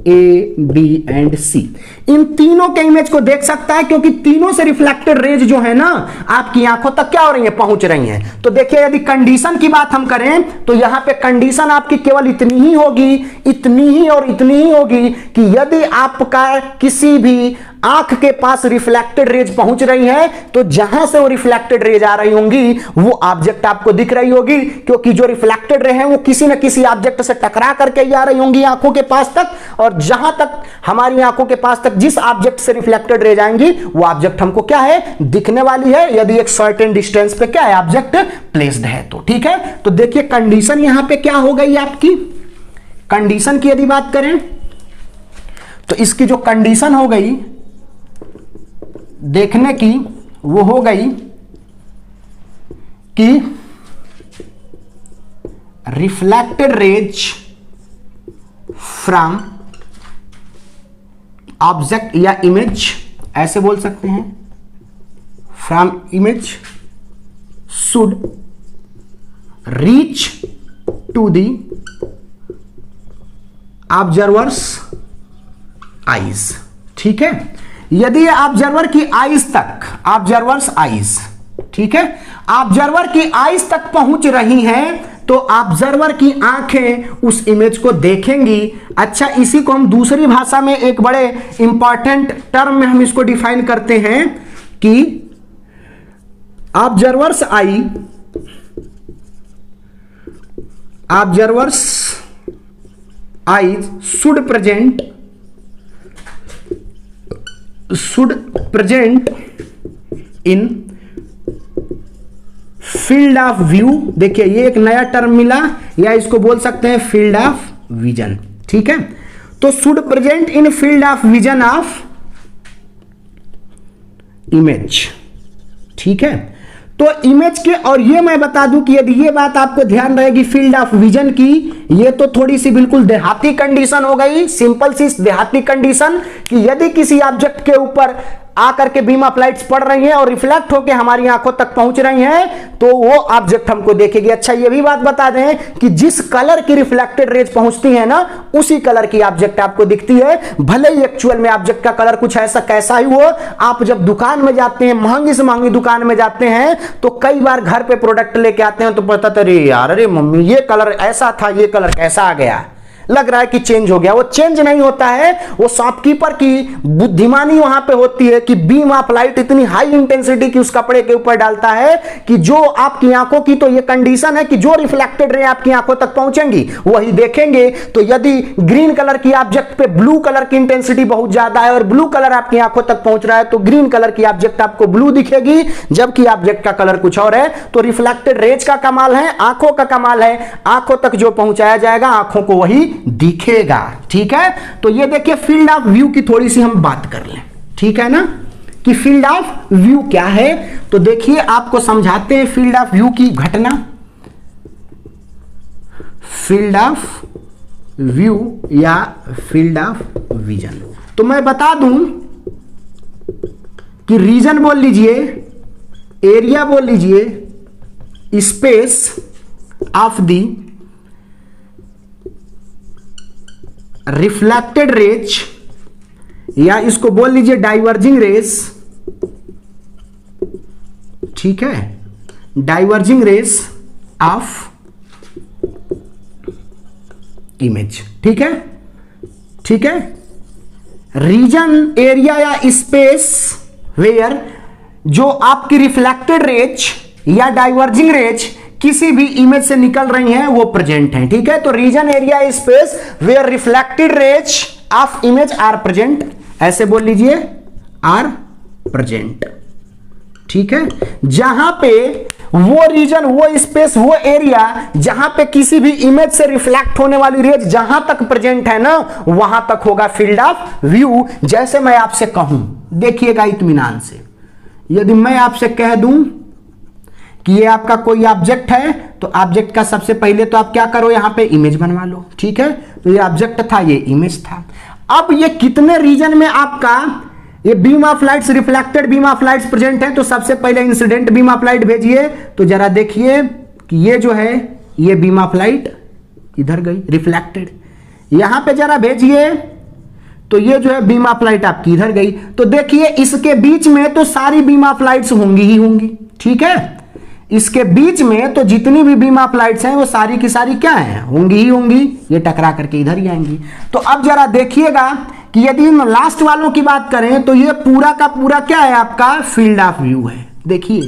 S1: A B and C, इन तीनों के इमेज को देख सकता है, क्योंकि तीनों से रिफ्लेक्टेड रेज जो है ना आपकी आंखों तक क्या हो रही है, पहुंच रही हैं। तो देखिए यदि कंडीशन की बात हम करें तो यहां पे कंडीशन आपकी केवल इतनी ही होगी, इतनी ही और इतनी ही होगी कि यदि आपका किसी भी आंख के पास रिफ्लेक्टेड रेज पहुंच रही है, तो जहां से वो रिफ्लेक्टेड रेज आ रही होंगी वो ऑब्जेक्ट आपको दिख रही होगी, क्योंकि जो रिफ्लेक्टेड रे है वो किसी न किसी ऑब्जेक्ट से टकरा करके ही आ रही होंगी आंखों के पास तक, और जहां तक हमारी आंखों के पास तक जिस ऑब्जेक्ट से रिफ्लेक्टेड रेज आएंगी वो ऑब्जेक्ट हमको क्या है, दिखने वाली है, यदि एक सर्टेन डिस्टेंस पे क्या है ऑब्जेक्ट प्लेस्ड है तो, ठीक है। तो देखिए कंडीशन यहां पे क्या हो गई आपकी, कंडीशन की यदि बात करें तो इसकी जो कंडीशन हो गई देखने की, वो हो गई कि रिफ्लेक्टेड रेज फ्रॉम ऑब्जेक्ट या इमेज, ऐसे बोल सकते हैं, from image should reach to the observers eyes, ठीक है। यदि ऑब्जर्वर की आईज तक, ऑब्जर्वर्स आईज, ठीक है, ऑब्जर्वर की आईज तक पहुंच रही हैं, तो ऑब्जर्वर की आंखें उस इमेज को देखेंगी। अच्छा, इसी को हम दूसरी भाषा में एक बड़े इंपॉर्टेंट टर्म में हम इसको डिफाइन करते हैं कि observers I, observers eyes should present in field of view. देखिए ये एक नया टर्म मिला, या इसको बोल सकते हैं फील्ड ऑफ विजन, ठीक है। तो should present in field of vision of image, ठीक है। तो इमेज के, और ये मैं बता दूं कि यदि ये बात आपको ध्यान रहेगी फील्ड ऑफ विजन की, ये तो थोड़ी सी बिल्कुल देहाती कंडीशन हो गई, सिंपल सी देहाती कंडीशन, कि यदि किसी ऑब्जेक्ट के ऊपर आकर के बीम ऑफ लाइट्स पड़ रही हैं और रिफ्लेक्ट होकर हमारी आंखों तक पहुंच रही हैं, तो वो ऑब्जेक्ट हमको देखेगी। अच्छा, ये भी बात बता दें कि जिस कलर की रिफ्लेक्टेड रेज पहुंचती है ना, उसी कलर की ऑब्जेक्ट आपको दिखती है, भले ही एक्चुअल में ऑब्जेक्ट का कलर कुछ ऐसा कैसा ही हो। आप जब दुकान में जाते हैं, महंगी से महंगी दुकान में जाते हैं, तो कई बार घर पे प्रोडक्ट लेके आते हैं तो पता था, अरे यार, अरे मम्मी ये कलर ऐसा था, ये कलर कैसा आ गया, लग रहा है कि चेंज हो गया। वो चेंज नहीं होता है, वो शॉपकीपर की बुद्धिमानी वहां पे होती है कि बीम ऑफ लाइट इतनी हाई इंटेंसिटी की उस कपड़े के ऊपर डालता है कि जो आपकी आंखों की, तो ये कंडीशन है कि जो रिफ्लेक्टेड रे आपकी आंखों तक पहुंचेंगी वही देखेंगे। तो यदि ग्रीन कलर की ऑब्जेक्ट पे ब्लू कलर की इंटेंसिटी बहुत ज्यादा है और ब्लू कलर आपकी आंखों तक पहुंच रहा है, तो ग्रीन कलर की ऑब्जेक्ट आपको ब्लू दिखेगी, जबकि ऑब्जेक्ट का कलर कुछ और है। तो रिफ्लेक्टेड रेज का कमाल है, आंखों का कमाल है, आंखों तक जो पहुंचाया जाएगा आंखों को वही दिखेगा, ठीक है। तो ये देखिए फील्ड ऑफ व्यू की थोड़ी सी हम बात कर लें, ठीक है ना, कि फील्ड ऑफ व्यू क्या है। तो देखिए आपको समझाते हैं फील्ड ऑफ व्यू की घटना। फील्ड ऑफ व्यू या फील्ड ऑफ विजन, तो मैं बता दूं कि रीजन बोल लीजिए, एरिया बोल लीजिए, space of the reflected raise, या इसको बोल लीजिए डाइवर्जिंग रेज, ठीक है, डाइवर्जिंग रेज ऑफ इमेज, ठीक है, ठीक है। रीजन, एरिया या स्पेस वेयर जो आपकी रिफ्लेक्टेड रेज या डाइवर्जिंग रेज किसी भी इमेज से निकल रही हैं वो प्रेजेंट हैं, ठीक है। तो reason, area, space where reflected rays of image are present, ऐसे बोल लीजिए, आर प्रेजेंट, ठीक है। जहां पे वो रीजन, वो स्पेस, वो एरिया जहां पे किसी भी इमेज से रिफ्लेक्ट होने वाली रेज जहां तक प्रेजेंट है ना, वहां तक होगा फील्ड ऑफ व्यू। जैसे मैं आपसे कहूं, देखिएगा इत्मीनान से, यदि मैं आपसे कह दूं कि ये आपका कोई ऑब्जेक्ट है, तो ऑब्जेक्ट का सबसे पहले तो आप क्या करो, यहां पे इमेज बनवा लो, ठीक है। तो ये ऑब्जेक्ट था, ये इमेज था। अब ये कितने रीजन में आपका ये beam of lights, reflected beam of lights present है, तो सबसे पहले इंसिडेंट बीम ऑफ लाइट भेजिए। तो जरा देखिए कि ये जो है, ये बीम ऑफ लाइट इधर गई रिफ्लेक्टेड, यहां पे जरा भेजिए, तो ये जो है बीम ऑफ लाइट आपकी इधर गई। तो देखिए इसके बीच में तो सारी बीम ऑफ लाइट्स होंगी ही होंगी, ठीक है। इसके बीच में तो जितनी भी बीम ऑफ लाइट्स हैं वो सारी की सारी क्या है, होंगी ही होंगी, ये टकरा करके इधर ही आएंगी। तो अब जरा देखिएगा कि यदि लास्ट वालों की बात करें तो ये पूरा का पूरा क्या है, आपका फील्ड ऑफ व्यू है। देखिए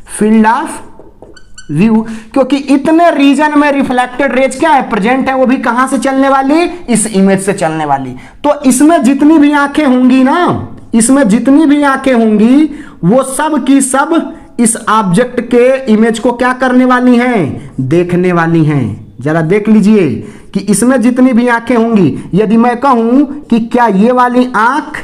S1: फील्ड ऑफ व्यू, क्योंकि इतने रीजन में रिफ्लेक्टेड रेज क्या है, प्रेजेंट है, वो भी कहां से चलने वाली, इस इमेज से चलने वाली। तो इसमें जितनी भी आंखें होंगी ना, इसमें जितनी भी आंखें होंगी वो सब की सब इस ऑब्जेक्ट के इमेज को क्या करने वाली हैं, देखने वाली हैं। जरा देख लीजिए कि इसमें जितनी भी आंखें होंगी, यदि मैं कहूं कि क्या ये वाली आंख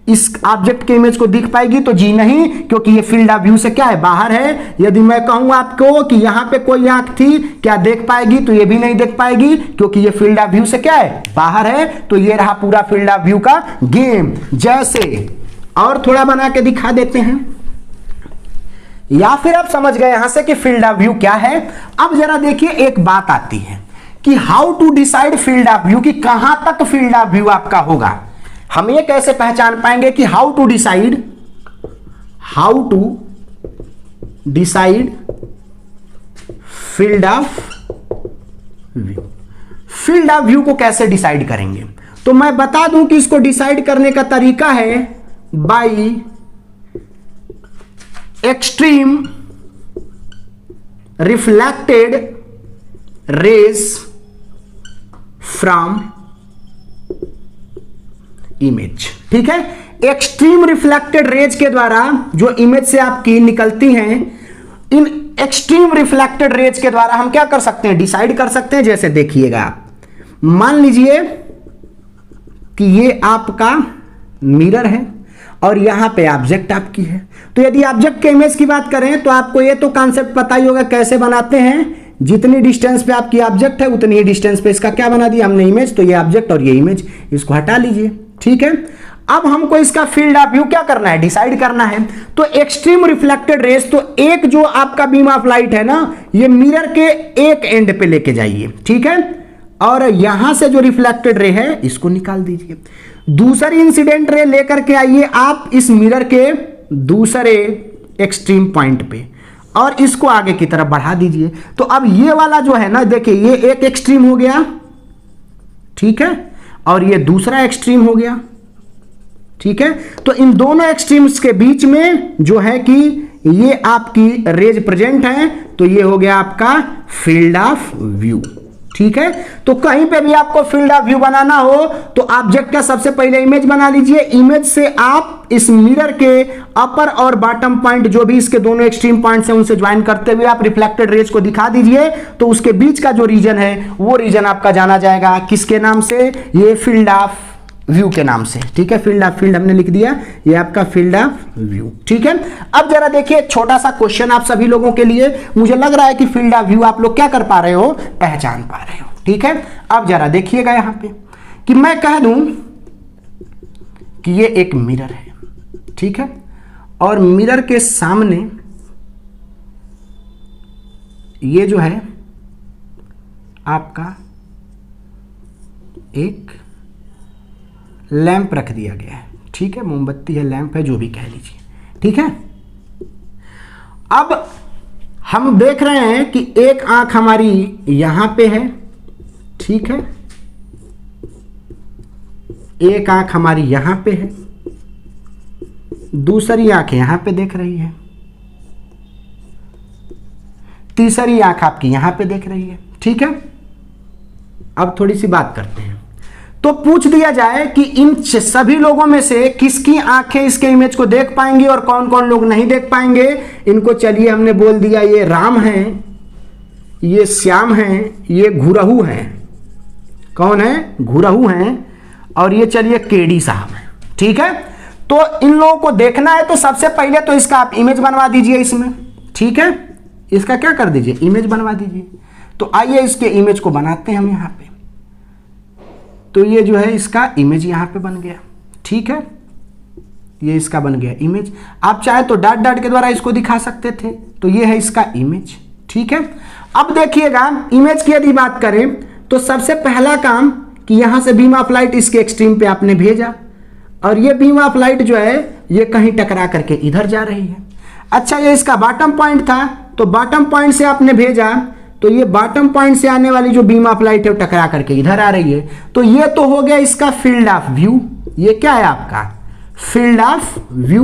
S1: इस ऑब्जेक्ट के इमेज को दिख पाएगी, तो जी नहीं, क्योंकि ये फील्ड ऑफ व्यू से क्या है, बाहर है। यदि मैं कहूं आपको कि यहां पे कोई आंख थी, क्या देख पाएगी, तो ये भी नहीं देख पाएगी, क्योंकि ये फील्ड ऑफ व्यू से क्या है, बाहर है। तो ये रहा पूरा फील्ड ऑफ व्यू का गेम। जैसे और थोड़ा बना के दिखा देते हैं, या फिर आप समझ गए यहां से कि फील्ड ऑफ व्यू क्या है। अब जरा देखिए एक बात आती है कि how to decide field of view, कि कहां तक फील्ड ऑफ व्यू आपका होगा। हम ये कैसे पहचान पाएंगे कि how to decide field of view. Field of view को कैसे डिसाइड करेंगे, तो मैं बता दूं कि इसको डिसाइड करने का तरीका है by extreme reflected rays from image, ठीक है। एक्सट्रीम रिफ्लेक्टेड रेज के द्वारा जो इमेज से आपकी निकलती हैं, इन एक्सट्रीम रिफ्लेक्टेड रेज के द्वारा हम क्या कर सकते हैं, डिसाइड कर सकते हैं। जैसे देखिएगा आप, मान लीजिए कि ये आपका मिरर है और यहां पे ऑब्जेक्ट आपकी है। तो यदि ऑब्जेक्ट के इमेज की बात करें तो आपको ये तो कॉन्सेप्ट पता ही होगा कैसे बनाते हैं। जितनी डिस्टेंस पे आपकी ऑब्जेक्ट है उतनी ही डिस्टेंस पे इसका क्या बना दिया हमने, इमेज। तो ये ऑब्जेक्ट और ये इमेज, इसको हटा लीजिए, ठीक है। अब हमको इसका फील्ड ऑफ व्यू क्या करना है, डिसाइड करना है। तो एक्सट्रीम रिफ्लेक्टेड रेज, तो एक जो आपका बीम ऑफ लाइट है ना, ये मिरर के एक एंड पे लेके जाइए, ठीक है। और यहां से जो रिफ्लेक्टेड रे है इसको निकाल दीजिए। दूसरी इंसिडेंट रे लेकर के आइए आप इस मिरर के दूसरे एक्सट्रीम पॉइंट पे और इसको आगे की तरफ बढ़ा दीजिए। तो अब ये वाला जो है ना, देखिए ये एक एक्सट्रीम हो गया, ठीक है, और ये दूसरा एक्सट्रीम हो गया, ठीक है। तो इन दोनों एक्सट्रीम्स के बीच में जो है कि ये आपकी रेज प्रेजेंट है, तो ये हो गया आपका फील्ड ऑफ व्यू, ठीक है। तो कहीं पे भी आपको फील्ड ऑफ व्यू बनाना हो तो ऑब्जेक्ट का सबसे पहले इमेज बना लीजिए। इमेज से आप इस मिरर के अपर और बॉटम पॉइंट जो भी इसके दोनों एक्सट्रीम पॉइंट्स हैं उनसे ज्वाइन करते हुए आप रिफ्लेक्टेड रेज को दिखा दीजिए। तो उसके बीच का जो रीजन है वो रीजन आपका जाना जाएगा किसके नाम से, ये फील्ड ऑफ व्यू के नाम से, ठीक है। फील्ड हमने लिख दिया, ये आपका फील्ड ऑफ व्यू, ठीक है। अब जरा देखिए छोटा सा क्वेश्चन आप सभी लोगों के लिए, मुझे लग रहा है कि फील्ड ऑफ व्यू आप लोग क्या कर पा रहे हो, पहचान पा रहे हो, ठीक है। अब जरा देखिएगा यहां पे कि मैं कह दूं कि ये एक मिरर है, ठीक है, और मिरर के सामने ये जो है आपका एक लैंप रख दिया गया है, ठीक है, मोमबत्ती है, लैंप है, जो भी कह लीजिए, ठीक है। अब हम देख रहे हैं कि एक आंख हमारी यहां पे है, ठीक है, एक आंख हमारी यहां पे है, दूसरी आंख यहां पे देख रही है, तीसरी आंख आपकी यहां पे देख रही है, ठीक है। अब थोड़ी सी बात करते हैं। तो पूछ दिया जाए कि इन सभी लोगों में से किसकी आंखें इसके इमेज को देख पाएंगी और कौन कौन लोग नहीं देख पाएंगे। इनको चलिए हमने बोल दिया, ये राम हैं, ये श्याम हैं, ये घुरहू हैं। कौन है? घुरहू हैं। और ये चलिए केडी साहब हैं। ठीक है, तो इन लोगों को देखना है तो सबसे पहले तो इसका आप इमेज बनवा दीजिए इसमें। ठीक है, इसका क्या कर दीजिए, इमेज बनवा दीजिए। तो आइए इसके इमेज को बनाते हैं हम यहां पे। तो ये जो है इसका इमेज यहां पे बन गया। ठीक है, ये इसका बन गया इमेज। आप चाहे तो डॉट डॉट के द्वारा इसको दिखा सकते थे। तो ये है इसका इमेज। ठीक है, अब देखिएगा इमेज की यदि बात करें तो सबसे पहला काम कि यहां से बीम ऑफ लाइट इसके एक्सट्रीम पे आपने भेजा और ये बीम ऑफ लाइट जो है ये कहीं टकरा करके इधर जा रही है। अच्छा, ये इसका बॉटम पॉइंट था, तो बॉटम पॉइंट से आपने भेजा तो ये बॉटम पॉइंट से आने वाली जो बीम ऑफ लाइट है वो टकरा करके इधर आ रही है। तो ये तो हो गया इसका फील्ड ऑफ व्यू। ये क्या है आपका फील्ड ऑफ व्यू,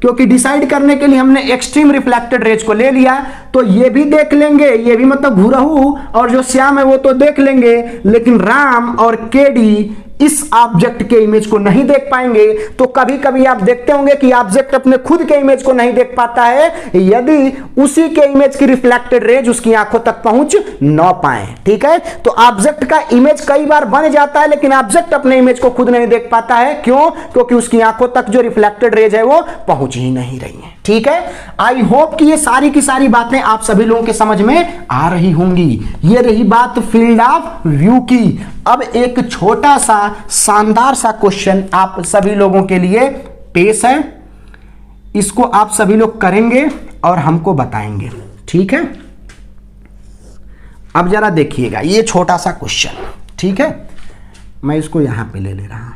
S1: क्योंकि डिसाइड करने के लिए हमने एक्सट्रीम रिफ्लेक्टेड रेज को ले लिया। तो ये भी देख लेंगे, ये भी मतलब घुरहू और जो श्याम है वो तो देख लेंगे, लेकिन राम और केडी इस ऑब्जेक्ट के इमेज को नहीं देख पाएंगे। तो कभी कभी आप देखते होंगे कि ऑब्जेक्ट अपने खुद के इमेज को नहीं देख पाता है यदि उसी के इमेज की रिफ्लेक्टेड रेज उसकी आंखों तक पहुंच न पाए। ठीक है, तो ऑब्जेक्ट का इमेज कई बार बन जाता है लेकिन ऑब्जेक्ट अपने इमेज को खुद नहीं देख पाता है। क्यों? क्योंकि उसकी आंखों तक जो रिफ्लेक्टेड रेज है वो पहुंच ही नहीं रही है। ठीक है, आई होप कि ये सारी की सारी बातें आप सभी लोगों के समझ में आ रही होंगी। ये रही बात फील्ड ऑफ व्यू की। अब एक छोटा सा शानदार सा क्वेश्चन आप सभी लोगों के लिए पेश है। इसको आप सभी लोग करेंगे और हमको बताएंगे। ठीक है, अब जरा देखिएगा ये छोटा सा क्वेश्चन। ठीक है, मैं इसको यहां पे ले रहा हूं।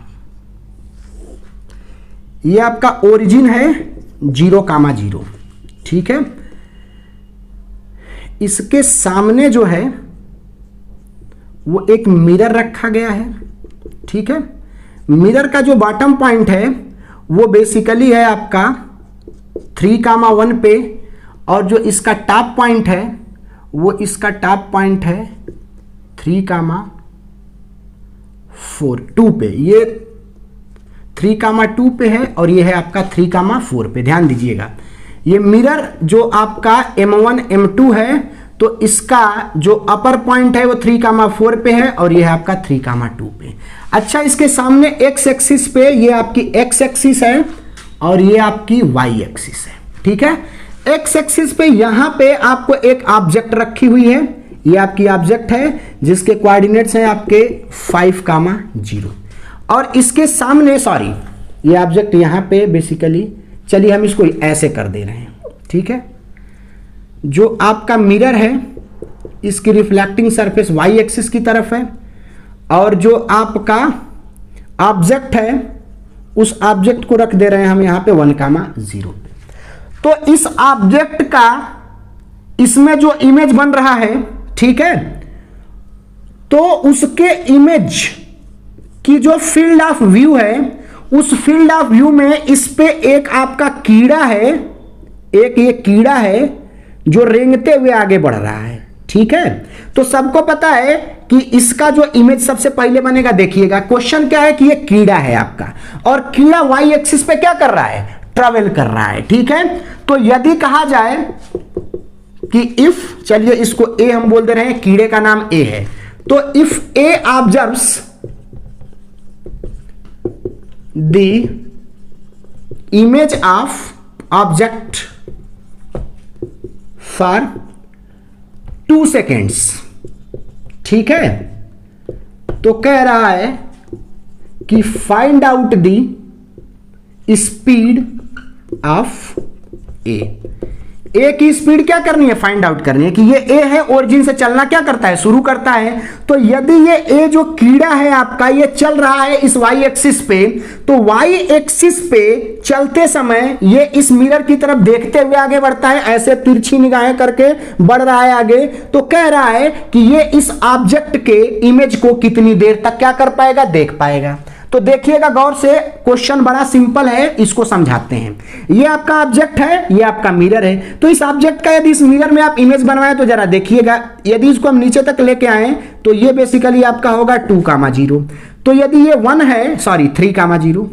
S1: ये आपका ओरिजिन है 0,0। ठीक है, इसके सामने जो है वो एक मिरर रखा गया है। ठीक है, मिरर का जो बॉटम पॉइंट है वो बेसिकली है आपका 3,1 पे और जो इसका टॉप पॉइंट है वो इसका टॉप पॉइंट है 3,2 पे। ये 3,2 पे है और ये है आपका 3,4 पे। ध्यान दीजिएगा, ये मिरर जो आपका M1 M2 है तो इसका जो अपर पॉइंट है वो 3,4 पे है और ये है आपका 3,2 पे। अच्छा, इसके सामने एक्स एक्सिस पे ये आपकी एक्स एक्सिस है और ये आपकी वाई एक्सिस है। ठीक है, एक्स एक्सिस पे यहां पे आपको एक ऑब्जेक्ट रखी हुई है। ये आपकी ऑब्जेक्ट है जिसके कोऑर्डिनेट्स हैं आपके 5,0 और इसके सामने सॉरी ये ऑब्जेक्ट यहां पे बेसिकली, चलिए हम इसको ऐसे कर दे रहे हैं। ठीक है, जो आपका मिरर है इसकी रिफ्लेक्टिंग सरफेस वाई एक्सिस की तरफ है और जो आपका ऑब्जेक्ट है उस ऑब्जेक्ट को रख दे रहे हैं हम यहां पे 1,0 पे। तो इस ऑब्जेक्ट का इसमें जो इमेज बन रहा है, ठीक है, तो उसके इमेज की जो फील्ड ऑफ व्यू है उस फील्ड ऑफ व्यू में इस पे एक आपका कीड़ा है, एक ये कीड़ा है जो रेंगते हुए आगे बढ़ रहा है। ठीक है, तो सबको पता है कि इसका जो इमेज सबसे पहले बनेगा। देखिएगा क्वेश्चन क्या है कि ये कीड़ा है आपका और कीड़ा वाई एक्सिस पे क्या कर रहा है, ट्रेवल कर रहा है। ठीक है, तो यदि कहा जाए कि इफ, चलिए इसको ए हम बोल दे रहे हैं, कीड़े का नाम ए है, तो if A observes the image of object for 2 seconds, ठीक है, तो कह रहा है कि find out the speed of A की स्पीड क्या करनी है, फाइंड आउट करनी है कि ये ए है, ओरिजिन से चलना क्या करता है, शुरू करता है। तो यदि ये ए जो कीड़ा है आपका ये चल रहा है इस वाई एक्सिस पे, तो वाई एक्सिस पे चलते समय ये इस मिरर की तरफ देखते हुए आगे बढ़ता है, ऐसे तिरछी निगाहें करके बढ़ रहा है आगे। तो कह रहा है कि ये इस ऑब्जेक्ट के इमेज को कितनी देर तक क्या कर पाएगा, देख पाएगा। तो देखिएगा गौर से, क्वेश्चन बड़ा सिंपल है, इसको समझाते हैं। ये आपका ऑब्जेक्ट है, ये आपका मिरर है, तो इस ऑब्जेक्ट का यदि इस मिरर में आप इमेज बनवाएं तो जरा देखिएगा, यदि इसको हम नीचे तक लेके आए तो ये बेसिकली आपका होगा 2,0। तो यदि ये 1 है, सॉरी 3,0,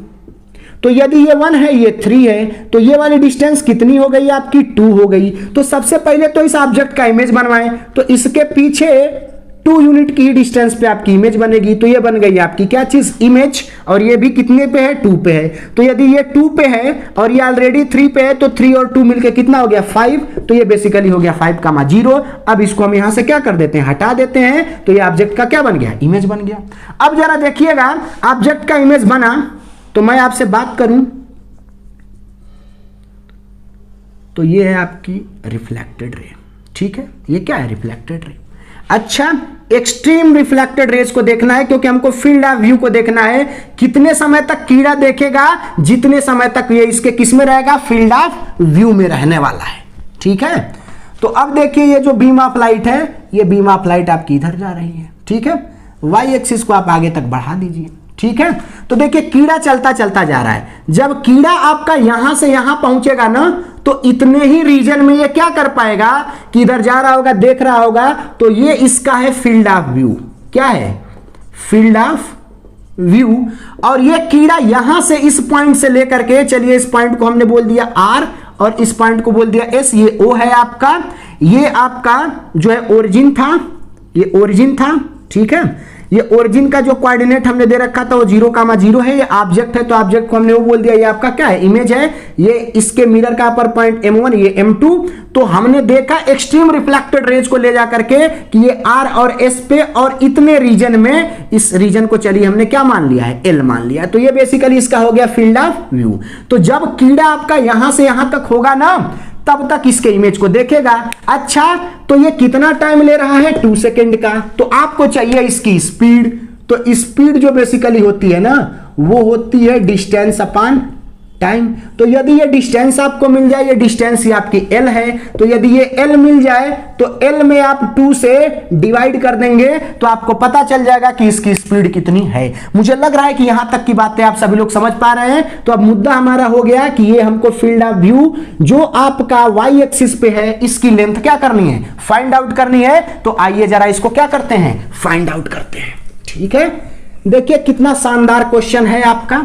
S1: तो यदि ये 1 है ये 3 है, तो ये वाली डिस्टेंस कितनी हो गई आपकी 2 हो गई। तो सबसे पहले तो इस ऑब्जेक्ट का इमेज बनवाएं, तो इसके पीछे 2 यूनिट की डिस्टेंस पे आपकी इमेज बनेगी। तो ये बन गई आपकी क्या चीज, इमेज, और ये भी कितने पे है 2 पे है। तो यदि ये 2 पे है और ये ऑलरेडी 3 पे है, तो 3 और 2 मिलके कितना हो गया 5। तो ये बेसिकली हो गया 5,0। अब इसको हम यहां से क्या कर देते हैं, हटा देते हैं। तो ये ऑब्जेक्ट का क्या बन गया, इमेज बन गया। अब जरा देखिएगा ऑब्जेक्ट का इमेज बना, तो मैं आपसे बात करूं तो ये है आपकी रिफ्लेक्टेड रे। ठीक है, ये क्या है, रिफ्लेक्टेड रे। अच्छा, एक्सट्रीम रिफ्लेक्टेड रेज को देखना है, क्योंकि हमको फील्ड ऑफ व्यू को देखना है। कितने समय तक कीड़ा देखेगा, जितने समय तक ये इसके किस में रहेगा, फील्ड ऑफ व्यू में रहने वाला है। ठीक है, तो अब देखिए ये जो बीम ऑफ लाइट है, ये बीम ऑफ लाइट आपकी इधर जा रही है। ठीक है, वाई एक्सिस को आप आगे तक बढ़ा दीजिए। ठीक है, तो देखिए कीड़ा चलता चलता जा रहा है। जब कीड़ा आपका यहां से यहां पहुंचेगा ना, तो इतने ही रीजन में ये क्या कर पाएगा कि इधर जा रहा होगा, देख रहा होगा। तो ये इसका है फील्ड ऑफ व्यू। क्या है, फील्ड ऑफ व्यू। और ये कीड़ा यहां से इस पॉइंट से लेकर के, चलिए इस पॉइंट को हमने बोल दिया R और इस पॉइंट को बोल दिया S। ये O है आपका, ये आपका जो है ओरिजिन था, ये ओरिजिन था। ठीक है, ये ओरिजिन का जो कोऑर्डिनेट हमने दे रखा था वो 0,0 है। ये ऑब्जेक्ट है, तो ऑब्जेक्ट को हमने वो बोल दिया ये आपका क्या है, इमेज है। ये इसके मिरर का अपर पॉइंट M1, ये M2। तो हमने देखा एक्सट्रीम रिफ्लेक्टेड रेज को ले जाकर के कि ये R और S पे और इतने रीजन में, इस रीजन को चलिए हमने क्या मान लिया है, L मान लिया। तो ये बेसिकली इसका हो गया फील्ड ऑफ व्यू। तो जब कीड़ा आपका यहां से यहां तक होगा ना, तब तक इसके इमेज को देखेगा। अच्छा, तो ये कितना टाइम ले रहा है, 2 सेकेंड का। तो आपको चाहिए इसकी स्पीड। तो स्पीड जो बेसिकली होती है ना, वो होती है डिस्टेंस अपॉन टाइम। तो यदि ये डिस्टेंस आपको मिल जाए, ये डिस्टेंस ही आपकी L है, तो यदि ये L मिल जाए तो L में आप 2 से डिवाइड कर देंगे, तो आपको पता चल जाएगा कि इसकी स्पीड कितनी है। मुझे लग रहा है कि यहां तक की बातें आप सभी लोग समझ पा रहे हैं। तो अब मुद्दा हमारा हो गया कि ये हमको फील्ड ऑफ व्यू जो आपका वाई एक्सिस पे है, इसकी लेंथ क्या करनी है, फाइंड आउट करनी है। तो आइए जरा इसको क्या करते हैं, फाइंड आउट करते हैं। ठीक है, देखिए कितना शानदार क्वेश्चन है आपका।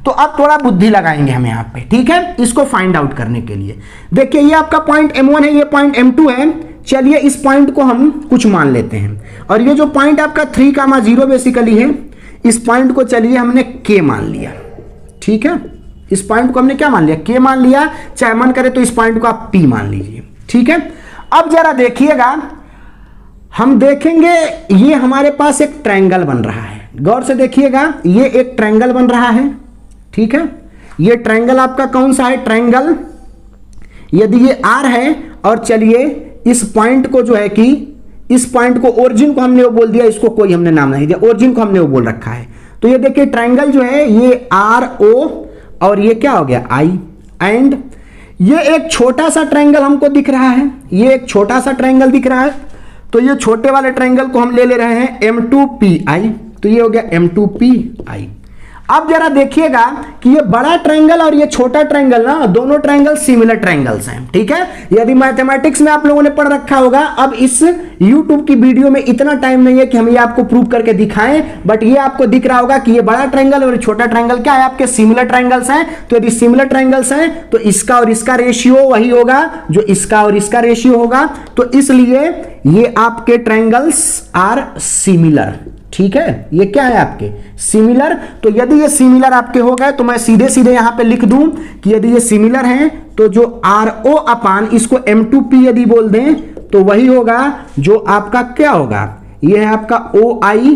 S1: तो अब थोड़ा बुद्धि लगाएंगे हम यहाँ पे। ठीक है, इसको फाइंड आउट करने के लिए देखिए ये आपका पॉइंट M1 है, ये पॉइंट M2 है। चलिए इस पॉइंट को हम कुछ मान लेते हैं, और ये जो पॉइंट आपका 3,0 बेसिकली है, इस पॉइंट को चलिए हमने K मान लिया। ठीक है, इस पॉइंट को हमने क्या मान लिया, K मान लिया। चाहे मन करे तो इस पॉइंट को आप P मान लीजिए। ठीक है, अब जरा देखिएगा, हम देखेंगे ये हमारे पास एक ट्रायंगल बन रहा है। गौर से देखिएगा, ये एक ट्रायंगल बन रहा है। ठीक है, ये ट्रायंगल आपका कौन सा है, ट्रायंगल यदि ये R है, और चलिए इस पॉइंट को जो है कि इस पॉइंट को, ओरिजिन को हमने वो बोल दिया, इसको कोई हमने नाम नहीं दिया, ओरिजिन को हमने वो बोल रखा है। तो ये देखिए ट्रायंगल जो है ये RO और ये क्या हो गया I, एंड ये एक छोटा सा ट्रायंगल हमको दिख रहा है, ये एक छोटा सा ट्रायंगल दिख रहा है। तो ये छोटे वाले ट्रायंगल को हम ले रहे हैं M2PI। तो ये हो गया M2PI। अब जरा देखिएगा कि ये बड़ा ट्रायंगल और ये छोटा ट्रायंगल ना, दोनों ट्रायंगल सिमिलर ट्रायंगल्स हैं। ठीक है, यदि मैथमेटिक्स में आप लोगों ने पढ़ रखा होगा, अब इस YouTube की वीडियो में इतना टाइम नहीं है कि हम ये आपको प्रूव करके दिखाएं, बट ये आपको दिख रहा होगा कि ये बड़ा ट्रायंगल और छोटा ट्रायंगल क्या है, आपके सिमिलर ट्रायंगल्स हैं। तो यदि सिमिलर ट्रायंगल्स हैं तो इसका और इसका रेशियो वही होगा जो इसका और इसका रेशियो होगा। तो इसलिए ये आपके ट्रायंगल्स आर सिमिलर। ठीक है, ये क्या है आपके सिमिलर। तो यदि ये सिमिलर आपके हो गए तो मैं सीधे सीधे यहां पे लिख दूं कि यदि ये सिमिलर हैं तो जो RO अपान इसको M2P यदि बोल दें तो वही होगा जो आपका क्या होगा, ये है आपका OI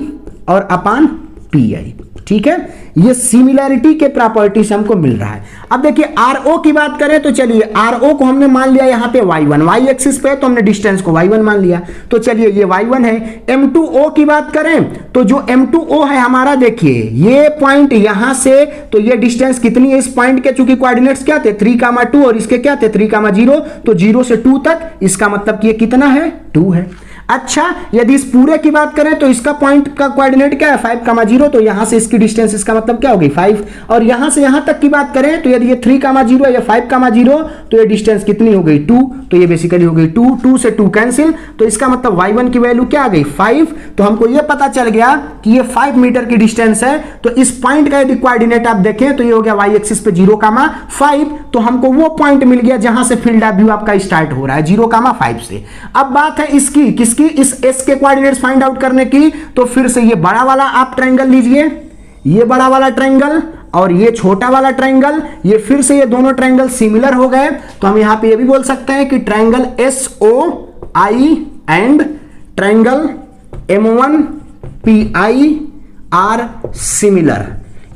S1: और अपान PI। ठीक है, ये सिमिलैरिटी के प्रॉपर्टी से हमको मिल रहा है। अब देखिए RO की बात करें तो चलिए RO को हमने मान लिया यहां पे y1, y एक्सिस पे, तो हमने डिस्टेंस को y1 मान लिया। तो चलिए ये y1 है। M2O की बात करें तो जो M2O है हमारा, देखिए ये पॉइंट यहां से, तो ये डिस्टेंस कितनी है इस पॉइंट के, चूंकि कोऑर्डिनेट्स क्या थे 3,2 और इसके क्या थे 3,0, तो 0 से 2 तक, इसका मतलब कि ये कितना है 2 है। अच्छा, यदि इस पूरे की बात करें तो इसका पॉइंट का कोऑर्डिनेट क्या है 5,0, तो यहां से इसकी डिस्टेंस, इसका मतलब क्या होगी 5, और यहां से यहां तक की बात करें तो यदि ये 3,0 है या 5,0, तो ये डिस्टेंस कितनी हो गई 2, तो ये बेसिकली हो गई 2 से 2 कैंसिल, तो इसका मतलब y1 की वैल्यू क्या आ गई 5। तो हमको ये पता चल गया कि ये 5 मीटर की डिस्टेंस है। तो इस पॉइंट का यदि कोऑर्डिनेट आप देखें तो ये हो गया y एक्सिस पे 0,5, तो हमको वो पॉइंट मिल गया जहां से फील्ड ऑफ व्यू आपका स्टार्ट हो रहा है 0,5 से। अब बात है इसकी किसकी, इस s के कोऑर्डिनेट्स फाइंड आउट करने की, तो फिर से ये बड़ा वाला आप ट्रायंगल लीजिए, ये बड़ा वाला ट्रायंगल और ये छोटा वाला ट्रायंगल, ये फिर से ये दोनों ट्रायंगल सिमिलर हो गए, तो हम यहां पे ये भी बोल सकते हैं कि triangle SOI and triangle M1PI are similar.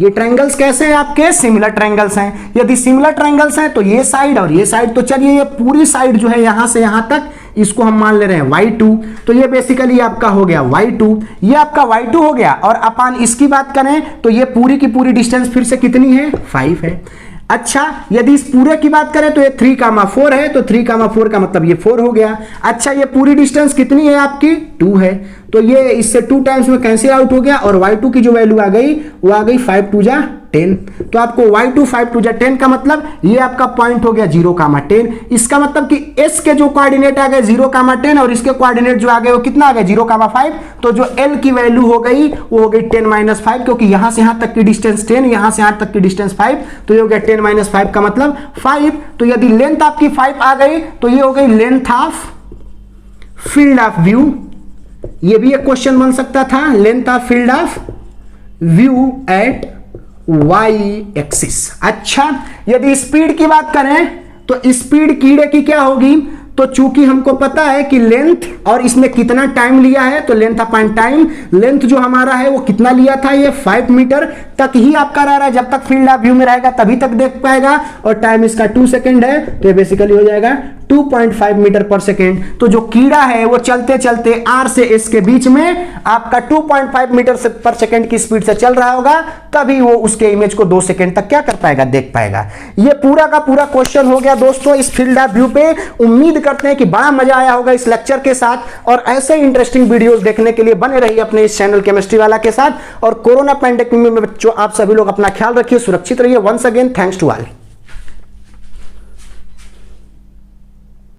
S1: ये ट्रायंगल्स कैसे हैं आपके, सिमिलर ट्रायंगल्स हैं। यदि सिमिलर ट्रायंगल्स हैं तो ये साइड और ये साइड, तो चलिए ये पूरी साइड जो है यहां से यहां तक इसको हम मान ले रहे हैं y2, तो ये बेसिकली आपका हो गया y2, ये आपका y2 हो गया। और अपन इसकी बात करें तो ये पूरी की पूरी डिस्टेंस फिर से कितनी है 5 है। अच्छा, यदि इस पूरे की बात करें तो ये 3,4 है, तो 3,4 का मतलब ये 4 हो गया। अच्छा, ये पूरी डिस्टेंस कितनी है आपकी 2 है, तो ये इससे 2 टाइम्स में कैंसिल आउट हो गया, और y2 की जो वैल्यू आ गई वो आ गई 5 2 जा 10, तो आपको y2 5 2 जा 10 का मतलब ये आपका पॉइंट हो गया 0,10। इसका मतलब कि s के जो कोऑर्डिनेट आ गए 0,10 और इसके कोऑर्डिनेट जो आ गए वो कितना आ गया 0,5, तो जो l की वैल्यू हो गई वो हो गई 10 - 5, क्योंकि यहां से यहां तक की डिस्टेंस 10, यहां से यहां तक की डिस्टेंस 5, तो ये हो गया 10 - 5 का मतलब 5। तो यदि लेंथ आपकी 5 आ गई तो ये हो गई length of field of view. ये भी एक क्वेश्चन बन सकता था, length of field of view at y axis. अच्छा, यदि स्पीड की बात करें तो स्पीड कीड़े की क्या होगी, तो चूंकि हमको पता है कि लेंथ और इसमें कितना टाइम लिया है, तो लेंथ अपॉन टाइम, लेंथ जो हमारा है वो कितना लिया था, ये 5 मीटर तक ही आपका रह रहा है, जब तक फील्ड ऑफ व्यू में रहेगा तभी तक देख पाएगा, और टाइम इसका 2 सेकंड है, तो ये बेसिकली हो जाएगा 2.5 मीटर पर सेकेंड। तो जो कीड़ा है वो चलते चलते R से S के बीच में आपका 2.5 मीटर पर सेकेंड की स्पीड से चल रहा होगा, तभी वो उसके इमेज को 2 सेकेंड तक क्या कर पाएगा, देख पाएगा। ये पूरा का पूरा क्वेश्चन हो गया दोस्तों इस फील्ड ऑफ व्यू पे। उम्मीद करते हैं कि बड़ा मजा आया होगा इस लेक्चर के साथ, और ऐसे इंटरेस्टिंग वीडियोस देखने के लिए बने रहिए अपने इस चैनल केमिस्ट्री वाला के साथ। और कोरोना पैंडेमिक में बच्चों आप सभी लोग अपना ख्याल रखिए, सुरक्षित रहिए। Once again thanks to all.